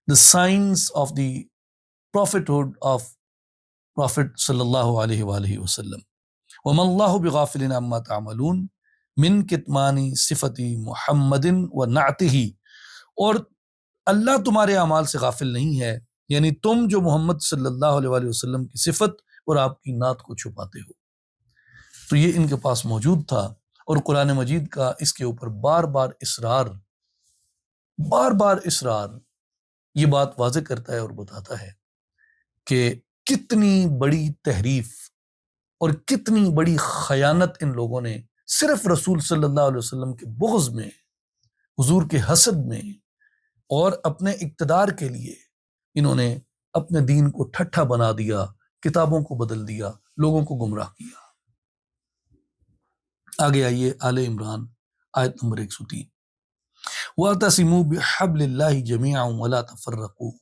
the signs of the prophethood of Prophet sallallahu alayhi wa alihi wasallam. وَمَا اللَّهُ بِغَافِلٍ عَمَّا تَعْمَلُونَ مِن کِتْمَانِ صِفَتِ مُحَمَّدٍ وَنَعْتِهِ، اور اللہ تمہارے اعمال سے غافل نہیں ہے، یعنی تم جو محمد صلی اللہ علیہ وآلہ وسلم کی صفت اور آپ کی نعت کو چھپاتے ہو۔ تو یہ ان کے پاس موجود تھا، اور قرآن مجید کا اس کے اوپر بار بار اصرار یہ بات واضح کرتا ہے اور بتاتا ہے کہ کتنی بڑی تحریف اور کتنی بڑی خیانت ان لوگوں نے صرف رسول صلی اللہ علیہ وسلم کے بغض میں، حضور کے حسد میں، اور اپنے اقتدار کے لیے انہوں نے اپنے دین کو ٹھٹھا بنا دیا، کتابوں کو بدل دیا، لوگوں کو گمراہ کیا۔ آگے آئیے آل عمران آیت نمبر 103۔ وَاعْتَصِمُوا بِحَبْلِ اللَّهِ جَمِيعًا وَلَا تَفَرَّقُوا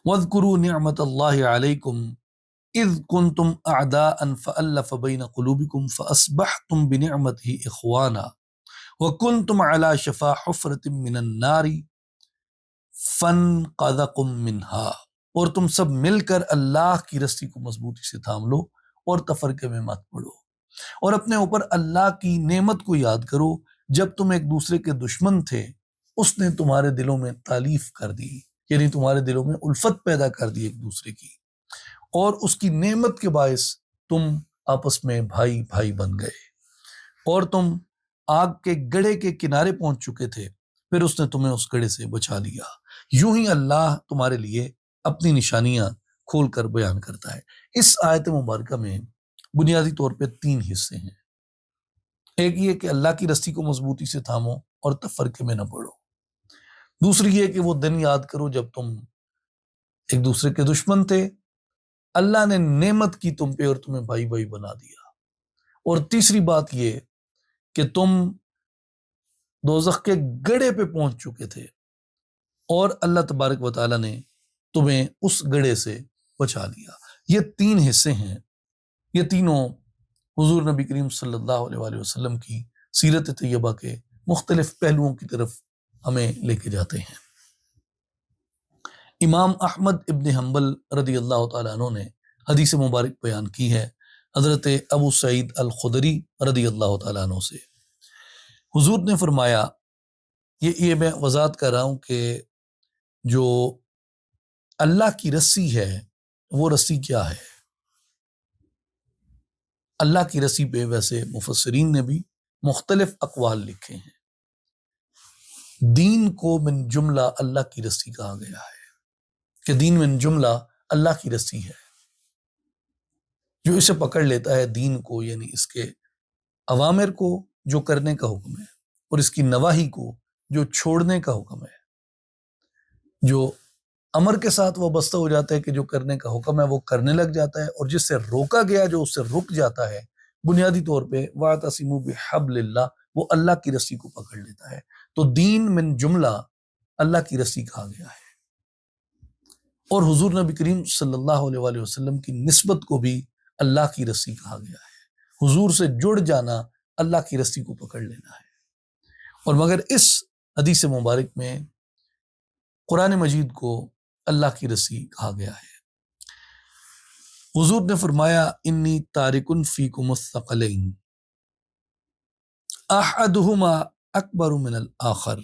وَاذْكُرُوا نِعْمَةَ اللَّهِ عَلَيْكُمْ اذ کنتم اعداء فألف بین قلوبکم فاصبحتم بنعمته اخوانا وَكُنْتُمْ عَلَى شَفَا حُفْرَةٍ مِّنَ النَّارِ فَانْقَذَكُم مِّنْهَا، اور تم سب مل کر اللہ کی رسی کو مضبوطی سے تھام لو اور تفرقے میں مت پڑو، اور اپنے اوپر اللہ کی نعمت کو یاد کرو، جب تم ایک دوسرے کے دشمن تھے اس نے تمہارے دلوں میں تالیف کر دی، یعنی تمہارے دلوں میں الفت پیدا کر دی ایک دوسرے کی، اور اس کی نعمت کے باعث تم آپس میں بھائی بھائی بن گئے، اور تم آگ کے گڑھے کے کنارے پہنچ چکے تھے، پھر اس نے تمہیں اس گڑھے سے بچا لیا۔ یوں ہی اللہ تمہارے لیے اپنی نشانیاں کھول کر بیان کرتا ہے۔ اس آیت مبارکہ میں بنیادی طور پہ 3 حصے ہیں۔ ایک یہ کہ اللہ کی رسی کو مضبوطی سے تھامو اور تفرقے میں نہ پڑو۔ دوسری یہ کہ وہ دن یاد کرو جب تم ایک دوسرے کے دشمن تھے، اللہ نے نعمت کی تم پہ اور تمہیں بھائی بھائی بنا دیا۔ اور تیسری بات یہ کہ تم دوزخ کے گڑھے پہ پہنچ چکے تھے اور اللہ تبارک و تعالیٰ نے تمہیں اس گڑھے سے بچا لیا۔ یہ 3 حصے ہیں، یہ تینوں حضور نبی کریم صلی اللہ علیہ وآلہ وسلم کی سیرت طیبہ کے مختلف پہلوؤں کی طرف ہمیں لے کے جاتے ہیں۔ امام احمد ابن حنبل رضی اللہ تعالیٰ عنہ نے حدیث مبارک بیان کی ہے حضرت ابو سعید الخدری رضی اللہ تعالیٰ عنہ سے۔ حضور نے فرمایا، یہ میں وضاحت کر رہا ہوں کہ جو اللہ کی رسی ہے وہ رسی کیا ہے۔ اللہ کی رسی پہ ویسے مفسرین نے بھی مختلف اقوال لکھے ہیں۔ دین کو من جملہ اللہ کی رسی کہا گیا ہے، کہ دین من جملہ اللہ کی رسی ہے۔ جو اسے پکڑ لیتا ہے دین کو، یعنی اس کے اوامر کو جو کرنے کا حکم ہے، اور اس کی نواہی کو جو چھوڑنے کا حکم ہے، جو امر کے ساتھ وابستہ ہو جاتا ہے کہ جو کرنے کا حکم ہے وہ کرنے لگ جاتا ہے، اور جس سے روکا گیا جو اس سے رک جاتا ہے، بنیادی طور پہ وَاعْتَصِمُوا بِحَبْلِ اللَّهِ، وہ اللہ کی رسی کو پکڑ لیتا ہے۔ تو دین من جملہ اللہ کی رسی کہا گیا ہے، اور حضور نبی کریم صلی اللہ علیہ وآلہ وسلم کی نسبت کو بھی اللہ کی رسی کہا گیا ہے۔ حضور سے جڑ جانا اللہ کی رسی کو پکڑ لینا ہے۔ اور مگر اس حدیث مبارک میں قرآن مجید کو اللہ کی رسی کہا گیا ہے۔ حضور نے فرمایا، انی تارکن فیکم الثقلین احدہما اکبر من الآخر،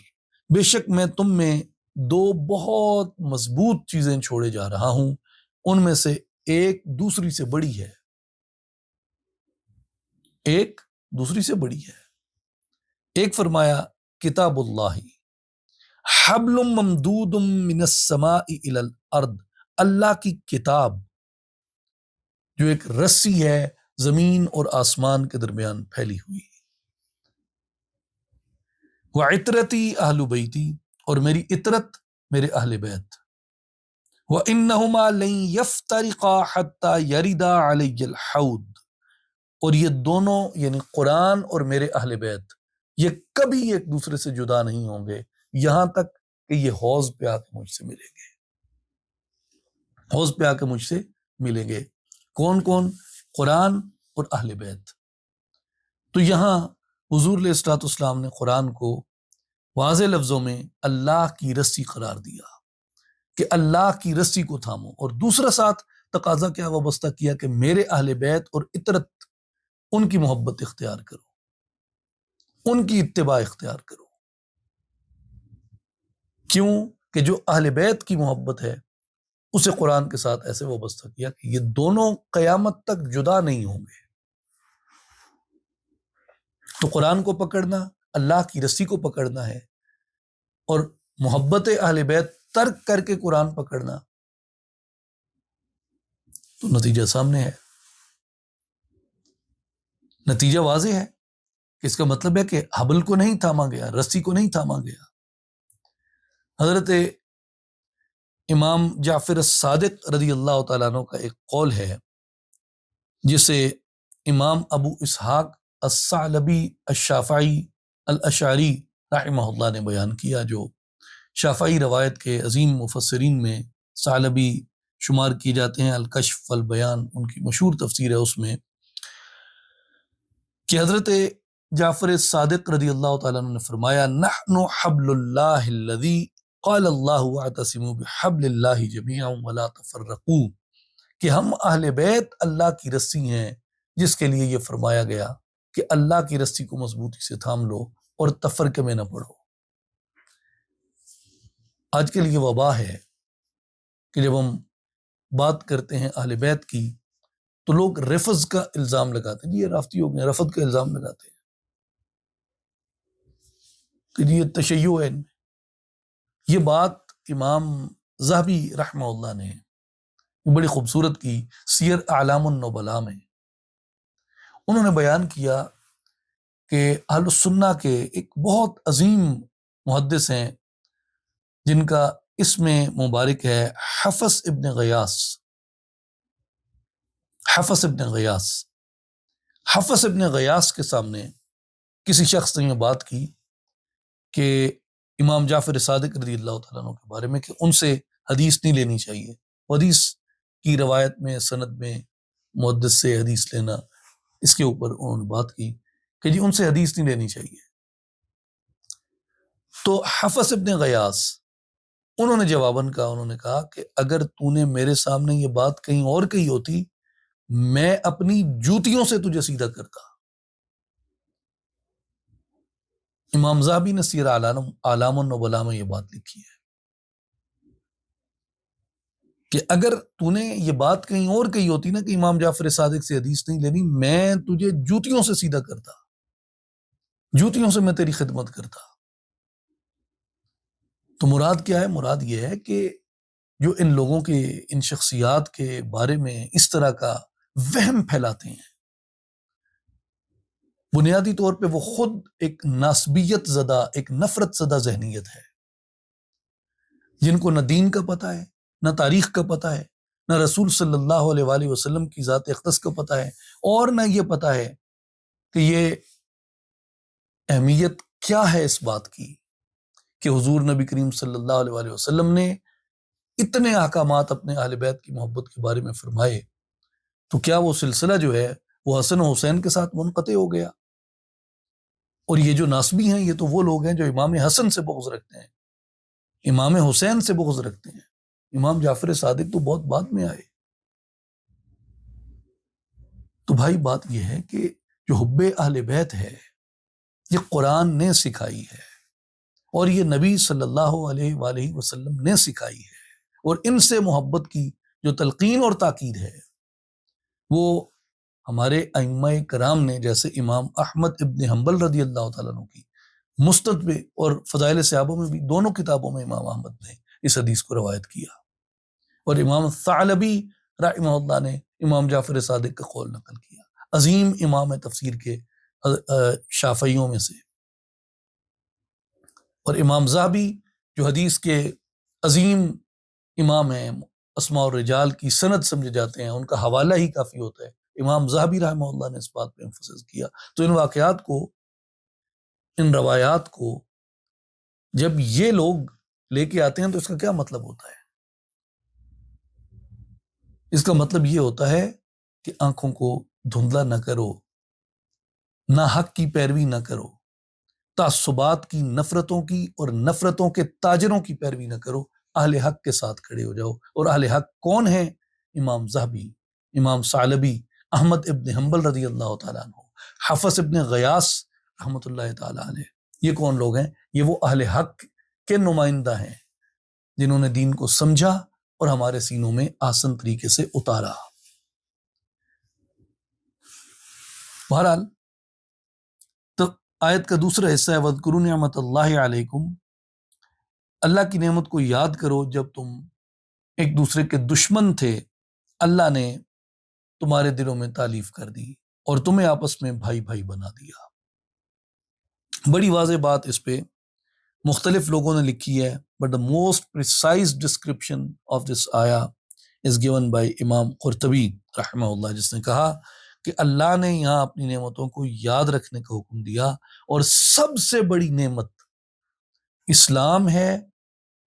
بے شک میں تم میں 2 بہت مضبوط چیزیں چھوڑے جا رہا ہوں، ان میں سے ایک دوسری سے بڑی ہے، ایک دوسری سے بڑی ہے۔ ایک فرمایا کتاب اللہ حبل ممدود من السماء الى الارض، اللہ کی کتاب جو ایک رسی ہے زمین اور آسمان کے درمیان پھیلی ہوئی، وعطرتی اہل بیتی، اور میری عطرت میرے اہل بیت، وانہما لن یفترقا حتی یردا علی الحوض، اور یہ دونوں یعنی قرآن اور میرے اہل بیت یہ کبھی ایک دوسرے سے جدا نہیں ہوں گے یہاں تک کہ یہ حوض پہ آ کے مجھ سے ملیں گے، حوض پہ آ کے مجھ سے ملیں گے۔ کون کون؟ قرآن اور اہل بیت۔ تو یہاں حضور علیہ الصلوۃ والسلام نے قرآن کو واضح لفظوں میں اللہ کی رسی قرار دیا کہ اللہ کی رسی کو تھامو، اور دوسرا ساتھ تقاضا کیا وابستہ کیا کہ میرے اہل بیت اور عطرت، ان کی محبت اختیار کرو، ان کی اتباع اختیار کرو۔ کیوں کہ جو اہل بیت کی محبت ہے اسے قرآن کے ساتھ ایسے وابستہ کیا کہ یہ دونوں قیامت تک جدا نہیں ہوں گے۔ تو قرآن کو پکڑنا، اللہ کی رسی کو پکڑنا ہے، اور محبت اہل بیت ترک کر کے قرآن پکڑنا، تو نتیجہ سامنے ہے، نتیجہ واضح ہے کہ اس کا مطلب ہے کہ حبل کو نہیں تھاما گیا، رسی کو نہیں تھاما گیا۔ حضرت امام جعفر الصادق رضی اللہ تعالیٰ عنہ کا ایک قول ہے جسے امام ابو اسحاق الثعلبی الشافعی الاشعری رحمہ اللہ نے بیان کیا، جو شافعی روایت کے عظیم مفسرین میں ثعلبی شمار کیے جاتے ہیں۔ الکشف والبیان ان کی مشہور تفسیر ہے، اس میں کہ حضرت جعفر صادق رضی اللہ تعالیٰ عنہ نے فرمایا نحن حبل اللہ الذی قال اللہ واعتصموا بحبل اللہ جميعا ولا تفرقوا، کہ ہم اہل بیت اللہ کی رسی ہیں جس کے لیے یہ فرمایا گیا کہ اللہ کی رسی کو مضبوطی سے تھام لو اور تفرقے میں نہ پڑو۔ آج کل یہ وبا ہے کہ جب ہم بات کرتے ہیں اہل بیت کی تو لوگ رفض کا الزام لگاتے ہیں، جی یہ رافضی ہو گئے، رفض کا الزام لگاتے ہیں کہ جی یہ تشیع ہے۔ یہ بات امام ذہبی رحمہ اللہ نے بڑی خوبصورت کی سیر اعلام النبلاء میں انہوں نے بیان کیا کہ اہل السنہ کے ایک بہت عظیم محدث ہیں جن کا اسم مبارک ہے حفص ابن غیاث۔ حفص ابن غیاث، حفص ابن غیاث کے سامنے کسی شخص نے یہ بات کی کہ امام جعفر صادق رضی اللہ تعالیٰ عنہ کے بارے میں کہ ان سے حدیث نہیں لینی چاہیے، حدیث کی روایت میں سند میں محدث سے حدیث لینا، اس کے اوپر انہوں نے بات کی کہ جی ان سے حدیث نہیں لینی چاہیے۔ تو حفص ابن غیاث انہوں نے جواباً کہا، انہوں نے کہا کہ اگر تو نے میرے سامنے یہ بات کہیں اور کہی ہوتی میں اپنی جوتیوں سے تجھے سیدھا کرتا۔ امام ذہبی نے سیر اعلام النبلاء میں یہ بات لکھی ہے کہ اگر تو نے یہ بات کہیں اور کہی ہوتی نا کہ امام جعفر صادق سے حدیث نہیں لینی، میں تجھے جوتیوں سے سیدھا کرتا، جوتیوں سے میں تیری خدمت کرتا۔ تو مراد کیا ہے؟ مراد یہ ہے کہ جو ان لوگوں کے، ان شخصیات کے بارے میں اس طرح کا وہم پھیلاتے ہیں، بنیادی طور پہ وہ خود ایک ناسبیت زدہ، ایک نفرت زدہ ذہنیت ہے، جن کو نہ دین کا پتہ ہے، نہ تاریخ کا پتہ ہے، نہ رسول صلی اللہ علیہ وآلہ وسلم کی ذات اقدس کا پتہ ہے، اور نہ یہ پتہ ہے کہ یہ اہمیت کیا ہے اس بات کی کہ حضور نبی کریم صلی اللہ علیہ وآلہ وسلم نے اتنے احکامات اپنے اہل بیت کی محبت کے بارے میں فرمائے، تو کیا وہ سلسلہ جو ہے وہ حسن و حسین کے ساتھ منقطع ہو گیا؟ اور یہ جو ناسبی ہیں یہ تو وہ لوگ ہیں جو امام حسن سے بغض رکھتے ہیں، امام حسین سے بغض رکھتے ہیں، امام جعفر صادق تو بہت بعد میں آئے۔ تو بھائی بات یہ ہے کہ جو حب اہل بیت ہے یہ قرآن نے سکھائی ہے اور یہ نبی صلی اللہ علیہ وآلہ وسلم نے سکھائی ہے، اور ان سے محبت کی جو تلقین اور تاکید ہے وہ ہمارے ائمہ کرام نے، جیسے امام احمد ابن حنبل رضی اللہ تعالیٰ عنہ کی مسند میں اور فضائل صحابہ میں بھی، دونوں کتابوں میں امام احمد نے اس حدیث کو روایت کیا، اور امام ثعلبی رحمہ اللہ نے امام جعفر صادق کا قول نقل کیا، عظیم امام تفسیر کے شافعیوں میں سے۔ اور امام ذہبی جو حدیث کے عظیم امام ہیں، اسماء الرجال کی سند سمجھے جاتے ہیں، ان کا حوالہ ہی کافی ہوتا ہے، امام ذہبی رحمہ اللہ نے اس بات پہ ایمفسس کیا۔ تو ان واقعات کو، ان روایات کو جب یہ لوگ لے کے آتے ہیں تو اس کا کیا مطلب ہوتا ہے؟ اس کا مطلب یہ ہوتا ہے کہ آنکھوں کو دھندلا نہ کرو، نہ حق کی پیروی نہ کرو، تعصبات کی، نفرتوں کی اور نفرتوں کے تاجروں کی پیروی نہ کرو، اہل حق کے ساتھ کھڑے ہو جاؤ۔ اور اہل حق کون ہیں؟ امام ذہبی، امام ثعلبی، احمد ابن حنبل رضی اللہ تعالیٰ عنہ، حفص ابن غیاث رحمۃ اللہ تعالیٰ علیہ۔ یہ کون لوگ ہیں؟ یہ وہ اہل حق کے نمائندہ ہیں جنہوں نے دین کو سمجھا اور ہمارے سینوں میں آسن طریقے سے اتارا۔ بہرحال تو آیت کا دوسرا حصہ ہے وَاذْكُرُوا نِعْمَتَ اللَّهِ عَلَيْكُمْ، اللہ کی نعمت کو یاد کرو جب تم ایک دوسرے کے دشمن تھے، اللہ نے تمہارے دلوں میں تالیف کر دی اور تمہیں آپس میں بھائی بھائی بنا دیا۔ بڑی واضح بات اس پہ مختلف لوگوں نے لکھی ہے، but the most precise description of this ayah is given by امام قرطبی رحمہ اللہ، جس نے کہا کہ اللہ نے یہاں اپنی نعمتوں کو یاد رکھنے کا حکم دیا، اور سب سے بڑی نعمت اسلام ہے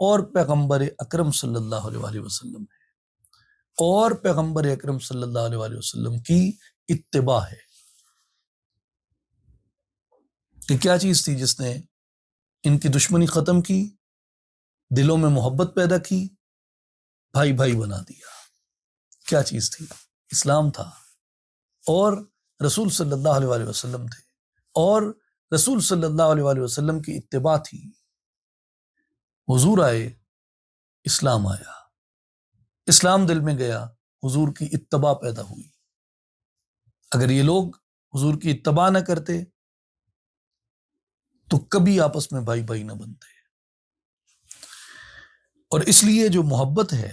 اور پیغمبر اکرم صلی اللہ علیہ وآلہ وسلم ہے، اور پیغمبر اکرم صلی اللہ علیہ وآلہ وسلم کی اتباع ہے۔ کہ کیا چیز تھی جس نے ان کی دشمنی ختم کی، دلوں میں محبت پیدا کی، بھائی بھائی بنا دیا؟ کیا چیز تھی؟ اسلام تھا، اور رسول صلی اللہ علیہ وآلہ وسلم تھے، اور رسول صلی اللہ علیہ وآلہ وسلم کی اتباع تھی۔ حضور آئے، اسلام آیا، اسلام دل میں گیا، حضور کی اتباع پیدا ہوئی۔ اگر یہ لوگ حضور کی اتباع نہ کرتے تو کبھی آپس میں بھائی بھائی نہ بنتے۔ اور اس لیے جو محبت ہے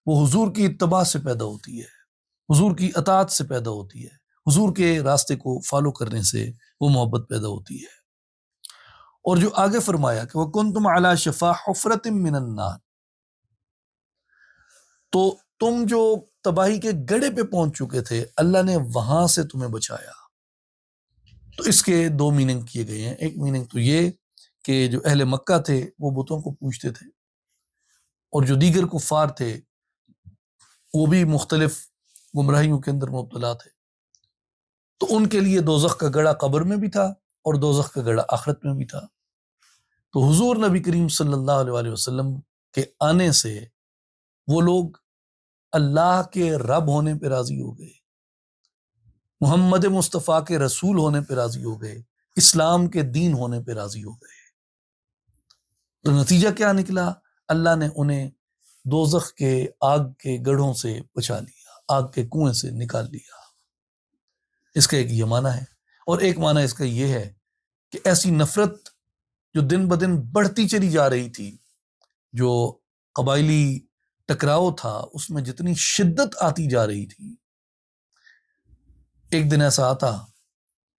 وہ حضور کی اتباع سے پیدا ہوتی ہے، حضور کی اطاعت سے پیدا ہوتی ہے، حضور کے راستے کو فالو کرنے سے وہ محبت پیدا ہوتی ہے۔ اور جو آگے فرمایا کہ وَكُنْتُمْ عَلَى شَفَا حُفْرَةٍ مِّنَ النَّارِ، تو تم جو تباہی کے گڑھے پہ پہنچ چکے تھے، اللہ نے وہاں سے تمہیں بچایا۔ تو اس کے دو میننگ کیے گئے ہیں۔ ایک میننگ تو یہ کہ جو اہل مکہ تھے وہ بتوں کو پوجتے تھے، اور جو دیگر کفار تھے وہ بھی مختلف گمراہیوں کے اندر مبتلا تھے، تو ان کے لیے دوزخ کا گڑھا قبر میں بھی تھا اور دوزخ کا گڑھا آخرت میں بھی تھا۔ تو حضور نبی کریم صلی اللہ علیہ وآلہ وسلم کے آنے سے وہ لوگ اللہ کے رب ہونے پہ راضی ہو گئے، محمد مصطفیٰ کے رسول ہونے پہ راضی ہو گئے، اسلام کے دین ہونے پہ راضی ہو گئے۔ تو نتیجہ کیا نکلا؟ اللہ نے انہیں دوزخ کے آگ کے گڑھوں سے بچا لیا، آگ کے کنویں سے نکال لیا۔ اس کا ایک یہ معنی ہے، اور ایک معنی اس کا یہ ہے کہ ایسی نفرت جو دن بدن بڑھتی چلی جا رہی تھی، جو قبائلی ٹکراؤ تھا اس میں جتنی شدت آتی جا رہی تھی، ایک دن ایسا آتا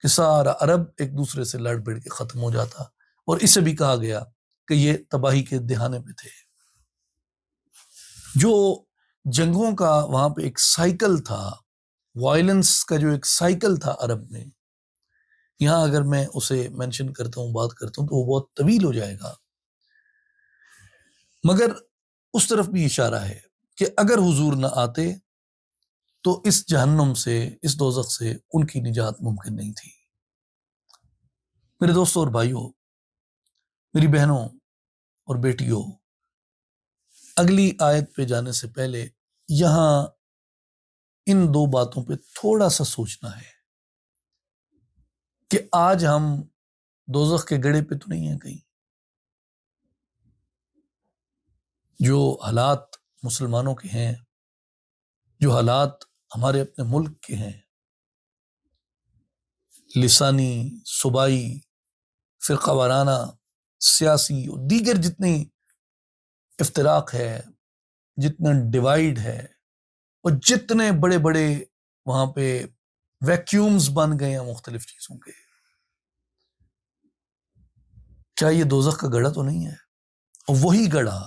کہ سارا عرب ایک دوسرے سے لڑ بڑھ کے ختم ہو جاتا، اور اسے بھی کہا گیا کہ یہ تباہی کے دہانے پہ تھے۔ جو جنگوں کا وہاں پہ ایک سائیکل تھا، وائلنس کا جو ایک سائیکل تھا عرب میں، یہاں اگر میں اسے مینشن کرتا ہوں، بات کرتا ہوں، تو وہ بہت طویل ہو جائے گا، مگر اس طرف بھی اشارہ ہے کہ اگر حضور نہ آتے تو اس جہنم سے، اس دوزخ سے ان کی نجات ممکن نہیں تھی۔ میرے دوستوں اور بھائیوں، میری بہنوں اور بیٹیوں، اگلی آیت پہ جانے سے پہلے یہاں ان دو باتوں پہ تھوڑا سا سوچنا ہے کہ آج ہم دوزخ کے گڑھے پہ تو نہیں ہیں کہیں۔ جو حالات مسلمانوں کے ہیں، جو حالات ہمارے اپنے ملک کے ہیں، لسانی، صوبائی، فرقہ وارانہ، سیاسی اور دیگر جتنی افتراق ہے، جتنا ڈیوائیڈ ہے، اور جتنے بڑے بڑے وہاں پہ ویکیومز بن گئے ہیں مختلف چیزوں کے، کیا یہ دوزخ کا گڑھا تو نہیں ہے؟ اور وہی گڑھا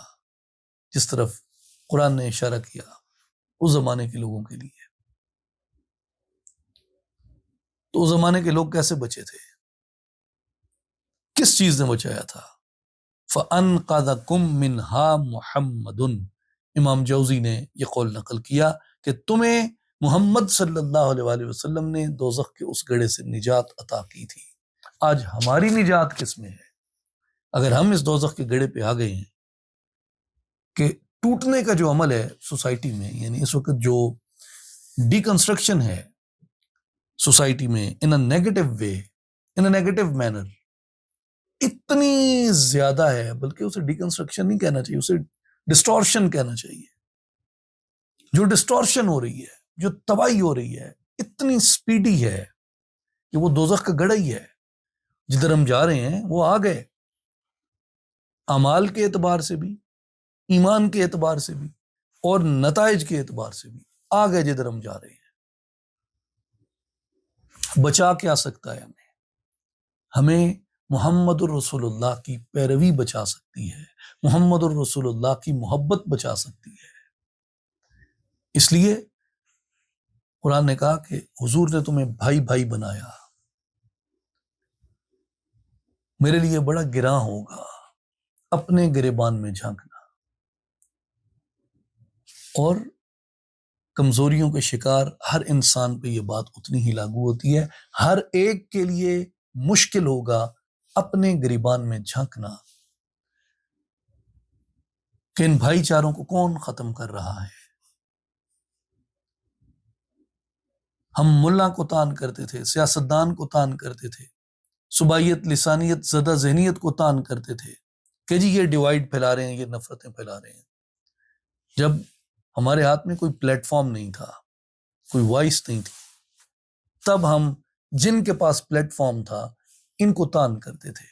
جس طرف قرآن نے اشارہ کیا اس زمانے کے لوگوں کے لیے، تو اس زمانے کے لوگ کیسے بچے تھے؟ کس چیز نے بچایا تھا؟ فَأَنْقَذَكُم مِّنْهَا مُحَمَّدٌ، امام جوزی نے یہ قول نقل کیا کہ تمہیں محمد صلی اللہ علیہ وآلہ وسلم نے دوزخ کے اس گڑھے سے نجات عطا کی تھی۔ آج ہماری نجات کس میں ہے؟ اگر ہم اس دوزخ کے گڑھے پہ آ گئے ہیں کہ ٹوٹنے کا جو عمل ہے سوسائٹی میں، یعنی اس وقت جو ڈی کنسٹرکشن ہے سوسائٹی میں in a negative way, in a negative manner, اتنی زیادہ ہے، بلکہ اسے ڈی کنسٹرکشن نہیں کہنا چاہیے، اسے ڈسٹورشن کہنا چاہیے۔ جو ڈسٹورشن ہو رہی ہے، جو تباہی ہو رہی ہے، اتنی سپیڈی ہے کہ وہ دوزخ کا گڑھا ہی ہے۔ جدھر ہم جا رہے ہیں وہ آ گئے، اعمال کے اعتبار سے بھی، ایمان کے اعتبار سے بھی، اور نتائج کے اعتبار سے بھی آ گئے جدھر ہم جا رہے ہیں۔ بچا کیا سکتا ہے ہمیں محمد الرسول اللہ کی پیروی بچا سکتی ہے، محمد الرسول اللہ کی محبت بچا سکتی ہے۔ اس لیے قرآن نے کہا کہ حضور نے تمہیں بھائی بھائی بنایا۔ میرے لیے بڑا گراں ہوگا اپنے گریبان میں جھانکنا، اور کمزوریوں کے شکار ہر انسان پہ یہ بات اتنی ہی لاگو ہوتی ہے۔ ہر ایک کے لیے مشکل ہوگا اپنے گریبان میں جھانکنا کہ ان بھائی چاروں کو کون ختم کر رہا ہے۔ ہم ملا کو تان کرتے تھے، سیاستدان کو تان کرتے تھے، صوبائیت لسانیت زدہ ذہنیت کو تان کرتے تھے کہ جی یہ ڈیوائیڈ پھیلا رہے ہیں، یہ نفرتیں پھیلا رہے ہیں۔ جب ہمارے ہاتھ میں کوئی پلیٹ فارم نہیں تھا، کوئی وائس نہیں تھی، تب ہم جن کے پاس پلیٹ فارم تھا ان کو تان کرتے تھے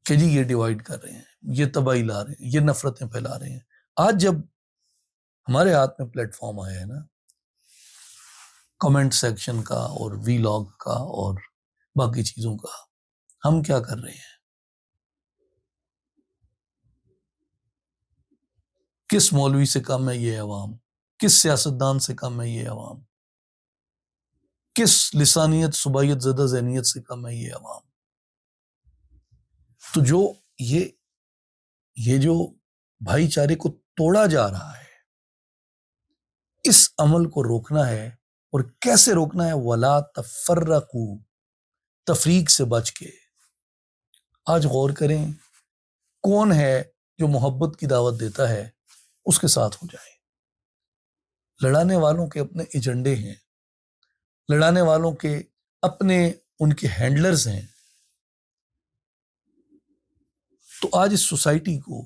کہ جی یہ ڈیوائیڈ کر رہے ہیں، یہ تباہی لا رہے ہیں، یہ نفرتیں پھیلا رہے ہیں۔ آج جب ہمارے ہاتھ میں پلیٹ فارم آیا ہے نا، کمنٹ سیکشن کا اور وی لاگ کا اور باقی چیزوں کا، ہم کیا کر رہے ہیں؟ کس مولوی سے کم ہے یہ عوام؟ کس سیاستدان سے کم ہے یہ عوام؟ کس لسانیت صوبائیت زدہ ذہنیت سے کم ہے یہ عوام؟ تو جو یہ جو بھائی چارے کو توڑا جا رہا ہے، اس عمل کو روکنا ہے۔ اور کیسے روکنا ہے؟ وَلَا تَفَرَّقُوا، تفریق سے بچ کے۔ آج غور کریں کون ہے جو محبت کی دعوت دیتا ہے، اس کے ساتھ ہو جائے۔ لڑانے والوں کے اپنے ایجنڈے ہیں، لڑانے والوں کے اپنے ان کے ہینڈلرز ہیں۔ تو آج اس سوسائٹی کو،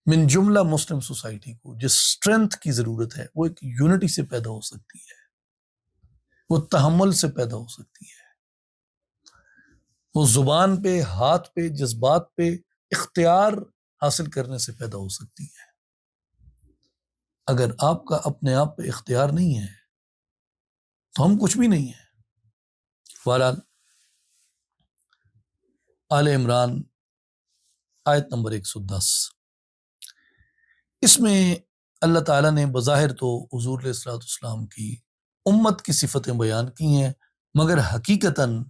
من جملہ مسلم سوسائٹی کو، جس سٹرنتھ کی ضرورت ہے وہ ایک یونٹی سے پیدا ہو سکتی ہے، وہ تحمل سے پیدا ہو سکتی ہے، وہ زبان پہ، ہاتھ پہ، جذبات پہ اختیار حاصل کرنے سے پیدا ہو سکتی ہے۔ اگر آپ کا اپنے آپ پہ اختیار نہیں ہے تو ہم کچھ بھی نہیں ہیں۔ بہرحال آل عمران آیت نمبر 110، اس میں اللہ تعالیٰ نے بظاہر تو حضور علیہ الصلوۃ والسلام کی امت کی صفتیں بیان کی ہیں، مگر حقیقتاً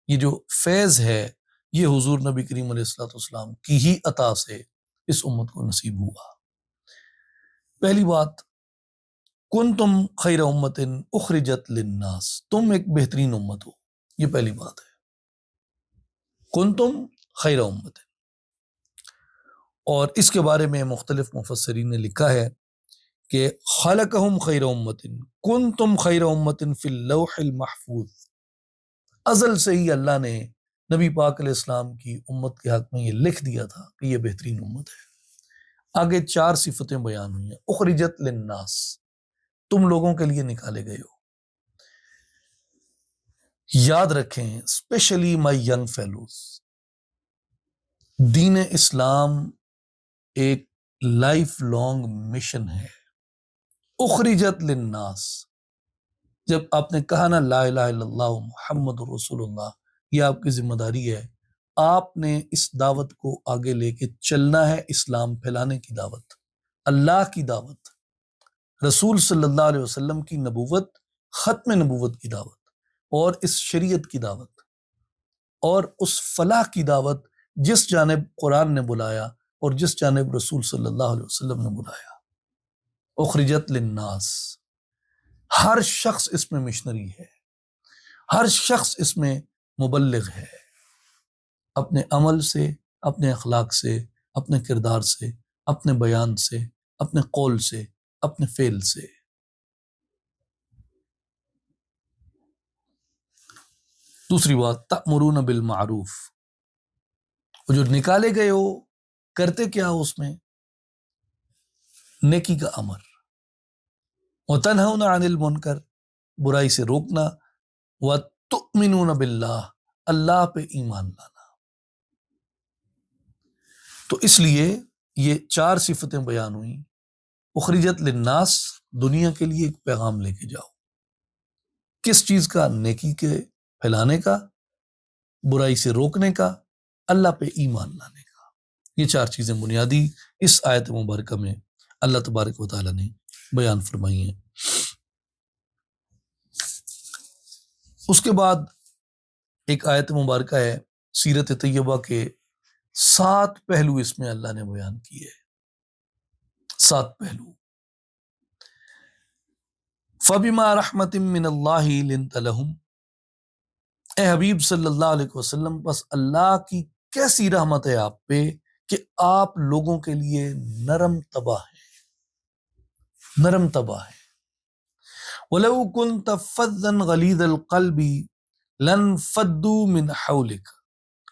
یہ جو فیض ہے یہ حضور نبی کریم علیہ الصلوۃ والسلام کی ہی عطا سے اس امت کو نصیب ہوا۔ پہلی بات، کنتم خیر امت اخرجت للناس، تم ایک بہترین امت ہو، یہ پہلی بات ہے۔ کنتم خیر امت، اور اس کے بارے میں مختلف مفسرین نے لکھا ہے کہ خلقہم خیر امت، کنتم خیر امت فی اللوح المحفوظ۔ ازل سے ہی اللہ نے نبی پاک علیہ السلام کی امت کے حق میں یہ لکھ دیا تھا کہ یہ بہترین امت ہے۔ آگے 4 صفتیں بیان ہوئی ہیں۔ اخرجت للناس، تم لوگوں کے لیے نکالے گئے ہو۔ یاد رکھیں، اسپیشلی مائی ینگ فیلوز، دین اسلام ایک لائف لانگ مشن ہے۔ اخرجت للناس، جب آپ نے کہا نا لا الہ الا اللہ محمد رسول اللہ، یہ آپ کی ذمہ داری ہے۔ آپ نے اس دعوت کو آگے لے کے چلنا ہے، اسلام پھیلانے کی دعوت، اللہ کی دعوت، رسول صلی اللہ علیہ وسلم کی نبوت، ختم نبوت کی دعوت، اور اس شریعت کی دعوت، اور اس فلاح کی دعوت جس جانب قرآن نے بلایا اور جس جانب رسول صلی اللہ علیہ وسلم نے بلایا۔ اخرجت للناس، ہر شخص اس میں مشنری ہے، ہر شخص اس میں مبلغ ہے، اپنے عمل سے، اپنے اخلاق سے، اپنے کردار سے، اپنے بیان سے، اپنے قول سے، اپنے فعل سے۔ دوسری بات، تأمرون بالمعروف، وہ جو نکالے گئے ہو کرتے کیا ہو؟ اس میں نیکی کا امر، وتنہون عن المنکر، برائی سے روکنا، وتؤمنون باللہ، اللہ پہ ایمان لانا۔ تو اس لیے یہ 4 صفتیں بیان ہوئیں۔ اخرجت للناس، دنیا کے لیے ایک پیغام لے کے جاؤ، کس چیز کا؟ نیکی کے پھیلانے کا، برائی سے روکنے کا، اللہ پہ ایمان لانے کا۔ یہ 4 چیزیں بنیادی اس آیت مبارکہ میں اللہ تبارک و تعالیٰ نے بیان فرمائی ہیں۔ اس کے بعد ایک آیت مبارکہ ہے، سیرت طیبہ کے 7 پہلو اس میں اللہ نے بیان کیے، 7 پہلو۔ فَبِمَا رَحْمَةٍ مِّنَ اللَّهِ لِنْتَ لَهُمْ، اے حبیب صلی اللہ علیہ وسلم، بس اللہ کی کیسی رحمت ہے آپ پہ کہ آپ لوگوں کے لیے نرم طبع ہیں، نرم طبع ہیں۔ وَلَوْ كُنْتَ فَظًّا غَلِيظَ الْقَلْبِ لَانفَضُّوا مِنْ حَوْلِكَ،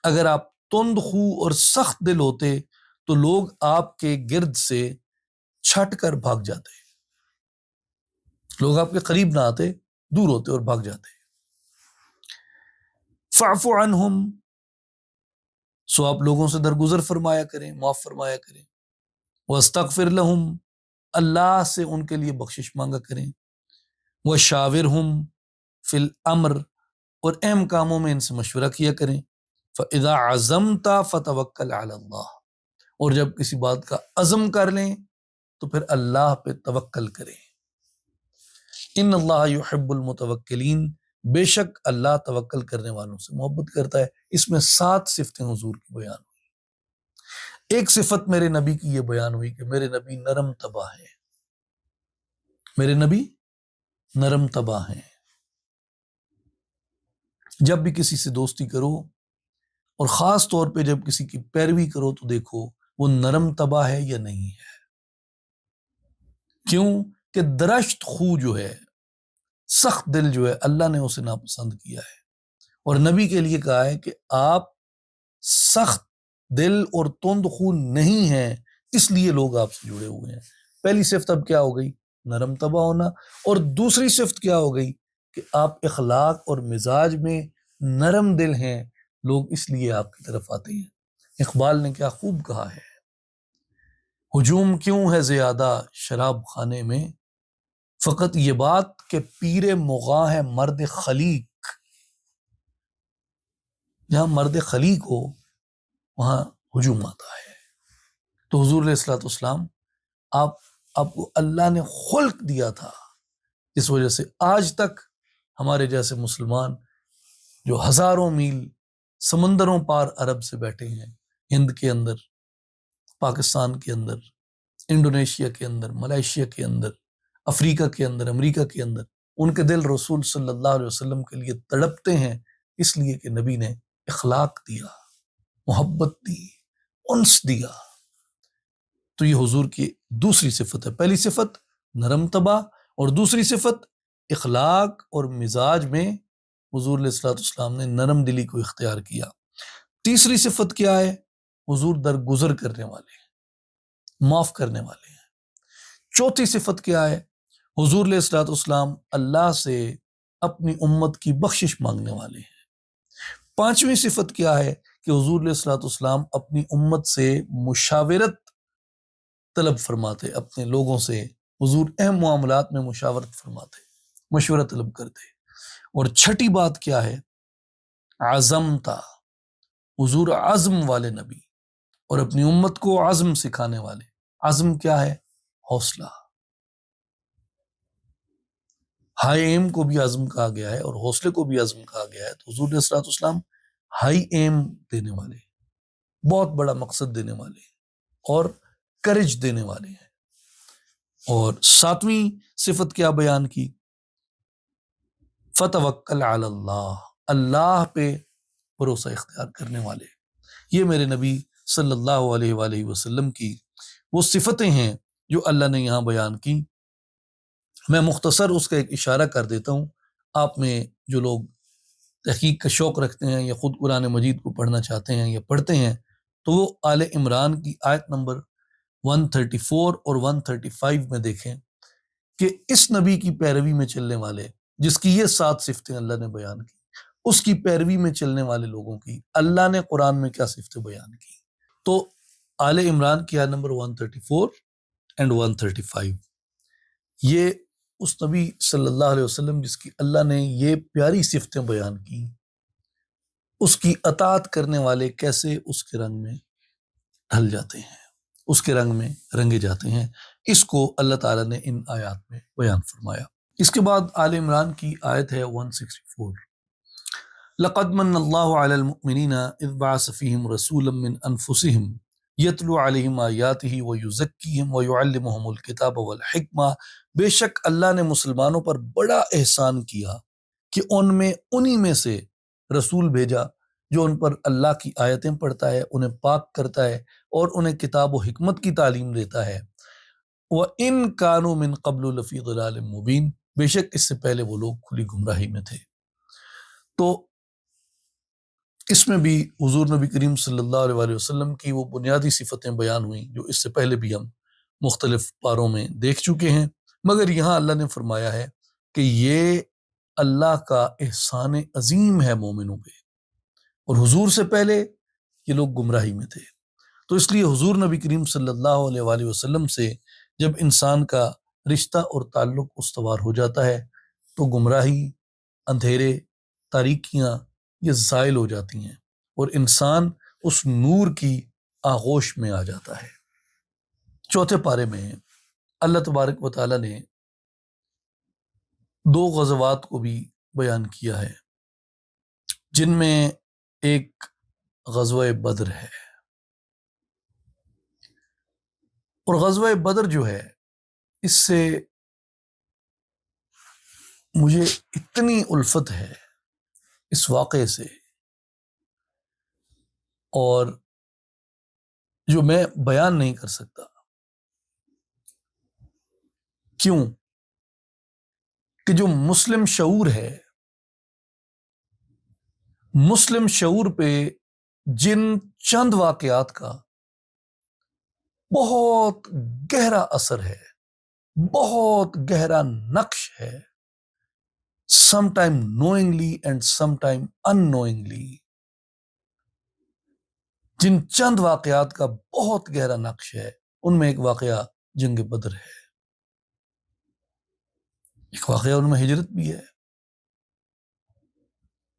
اگر آپ تند خو اور سخت دل ہوتے تو لوگ آپ کے گرد سے چھٹ کر بھاگ جاتے، لوگ آپ کے قریب نہ آتے، دور ہوتے اور بھاگ جاتے۔ فَاعْفُ عَنْهُمْ، سو آپ لوگوں سے درگزر فرمایا کریں، معاف فرمایا کریں۔ وَاسْتَغْفِرْ لَهُمْ، اللہ سے ان کے لیے بخشش مانگا کریں۔ وَشَاوِرْهُمْ فِي الْأَمْرِ، اور اہم کاموں میں ان سے مشورہ کیا کریں۔ فَإِذَا عَزَمْتَ فَتَوَكَّلْ عَلَى اللَّهِ، اور جب کسی بات کا عزم کر لیں تو پھر اللہ پہ توکل کریں۔ ان اللہ یحب المتوکلین، بے شک اللہ توکل کرنے والوں سے محبت کرتا ہے۔ اس میں 7 صفتیں حضور کی بیان ہوئی۔ ایک صفت میرے نبی کی یہ بیان ہوئی کہ میرے نبی نرم طبع ہیں، میرے نبی نرم طبع ہیں۔ جب بھی کسی سے دوستی کرو اور خاص طور پہ جب کسی کی پیروی کرو تو دیکھو وہ نرم طبع ہے یا نہیں ہے۔ کیوں کہ درشت خو جو ہے، سخت دل جو ہے، اللہ نے اسے ناپسند کیا ہے، اور نبی کے لیے کہا ہے کہ آپ سخت دل اور تند خو نہیں ہیں، اس لیے لوگ آپ سے جڑے ہوئے ہیں۔ پہلی صفت اب کیا ہو گئی؟ نرم طبع ہونا۔ اور دوسری صفت کیا ہو گئی؟ کہ آپ اخلاق اور مزاج میں نرم دل ہیں، لوگ اس لیے آپ کی طرف آتے ہیں۔ اقبال نے کیا خوب کہا ہے، ہجوم کیوں ہے زیادہ شراب خانے میں، فقط یہ بات کہ پیر مغاں ہے مرد خلیق۔ جہاں مرد خلیق ہو وہاں ہجوم آتا ہے۔ تو حضور علیہ الصلوۃ والسلام، آپ کو اللہ نے خلق دیا تھا، اس وجہ سے آج تک ہمارے جیسے مسلمان جو ہزاروں میل سمندروں پار عرب سے بیٹھے ہیں، ہند کے اندر، پاکستان کے اندر، انڈونیشیا کے اندر، ملائیشیا کے اندر، افریقہ کے اندر، امریکہ کے اندر، ان کے دل رسول صلی اللہ علیہ وسلم کے لیے تڑپتے ہیں، اس لیے کہ نبی نے اخلاق دیا، محبت دی، انس دیا۔ تو یہ حضور کی دوسری صفت ہے۔ پہلی صفت نرم طبع، اور دوسری صفت اخلاق اور مزاج میں حضور علیہ الصلوۃ والسلام نے نرم دلی کو اختیار کیا۔ تیسری صفت کیا ہے؟ حضور درگزر کرنے والے ہیں، معاف کرنے والے ہیں۔ چوتھی صفت کیا ہے؟ حضور علیہ الصلوۃ والسلام اللہ سے اپنی امت کی بخشش مانگنے والے ہیں۔ پانچویں صفت کیا ہے؟ کہ حضور علیہ الصلوۃ والسلام اپنی امت سے مشاورت طلب فرماتے، اپنے لوگوں سے حضور اہم معاملات میں مشاورت فرماتے، مشورہ طلب کرتے۔ اور چھٹی بات کیا ہے؟ عزم تھا، حضور عزم والے نبی، اور اپنی امت کو عزم سکھانے والے۔ عزم کیا ہے؟ حوصلہ۔ ہائی ایم کو بھی عزم کہا گیا ہے اور حوصلے کو بھی عزم کہا گیا ہے۔ تو حضور علیہ الصلوۃ والسلام ہائی ایم دینے والے، بہت بڑا مقصد دینے والے اور کرج دینے والے ہیں۔ اور ساتویں صفت کیا بیان کی؟ فتوکل علی اللہ، اللہ پہ بھروسہ اختیار کرنے والے۔ یہ میرے نبی صلی اللہ علیہ وآلہ وسلم کی وہ صفتیں ہیں جو اللہ نے یہاں بیان کی۔ میں مختصر اس کا ایک اشارہ کر دیتا ہوں۔ آپ میں جو لوگ تحقیق کا شوق رکھتے ہیں یا خود قرآن مجید کو پڑھنا چاہتے ہیں یا پڑھتے ہیں تو وہ آل عمران کی آیت نمبر 134 اور 135 میں دیکھیں کہ اس نبی کی پیروی میں چلنے والے، جس کی یہ 7 صفتیں اللہ نے بیان کی، اس کی پیروی میں چلنے والے لوگوں کی اللہ نے قرآن میں کیا صفتیں بیان کی۔ تو آل عمران کی آیت نمبر 134 اینڈ 135، یہ اس نبی صلی اللہ علیہ وسلم جس کی اللہ نے یہ پیاری صفتیں بیان کی، اس کی اطاعت کرنے والے کیسے اس کے رنگ میں ڈھل جاتے ہیں، اس کے رنگ میں رنگے جاتے ہیں، اس کو اللہ تعالیٰ نے ان آیات میں بیان فرمایا۔ اس کے بعد آل عمران کی آیت ہے 164، لقد من اللہ علی المؤمنین اذ بعث فیہم رسولا من انفسہم یتلو علیہم آیاتہ ویزکیہم ویعلمہم الکتاب والحکمہ، بے شک اللہ نے مسلمانوں پر بڑا احسان کیا کہ ان میں انہی میں سے رسول بھیجا جو ان پر اللہ کی آیتیں پڑھتا ہے، انہیں پاک کرتا ہے اور انہیں کتاب و حکمت کی تعلیم دیتا ہے۔ وَإِن كَانُوا مِن قَبْلُ لَفِي ضَلَالٍ مُبِينٍ، بے شک اس سے پہلے وہ لوگ کھلی گمراہی میں تھے۔ تو اس میں بھی حضور نبی کریم صلی اللہ علیہ وآلہ وسلم کی وہ بنیادی صفتیں بیان ہوئیں جو اس سے پہلے بھی ہم مختلف پاروں میں دیکھ چکے ہیں، مگر یہاں اللہ نے فرمایا ہے کہ یہ اللہ کا احسان عظیم ہے مومنوں پہ، اور حضور سے پہلے یہ لوگ گمراہی میں تھے۔ تو اس لیے حضور نبی کریم صلی اللہ علیہ وآلہ وسلم سے جب انسان کا رشتہ اور تعلق استوار ہو جاتا ہے تو گمراہی، اندھیرے، تاریکیاں یہ زائل ہو جاتی ہیں اور انسان اس نور کی آغوش میں آ جاتا ہے۔ چوتھے پارے میں اللہ تبارک و تعالیٰ نے 2 غزوات کو بھی بیان کیا ہے، جن میں ایک غزوہ بدر ہے، اور غزوہ بدر جو ہے اس سے مجھے اتنی الفت ہے اس واقعے سے، اور جو میں بیان نہیں کر سکتا۔ کیوں کہ جو مسلم شعور ہے، مسلم شعور پہ جن چند واقعات کا بہت گہرا اثر ہے، بہت گہرا نقش ہے، some time knowingly and some time in knowingly, جن چند واقعات کا بہت گہرا نقش ہے، ان میں ایک واقعہ جنگ بدر ہے، ایک واقعہ ان میں ہجرت بھی ہے۔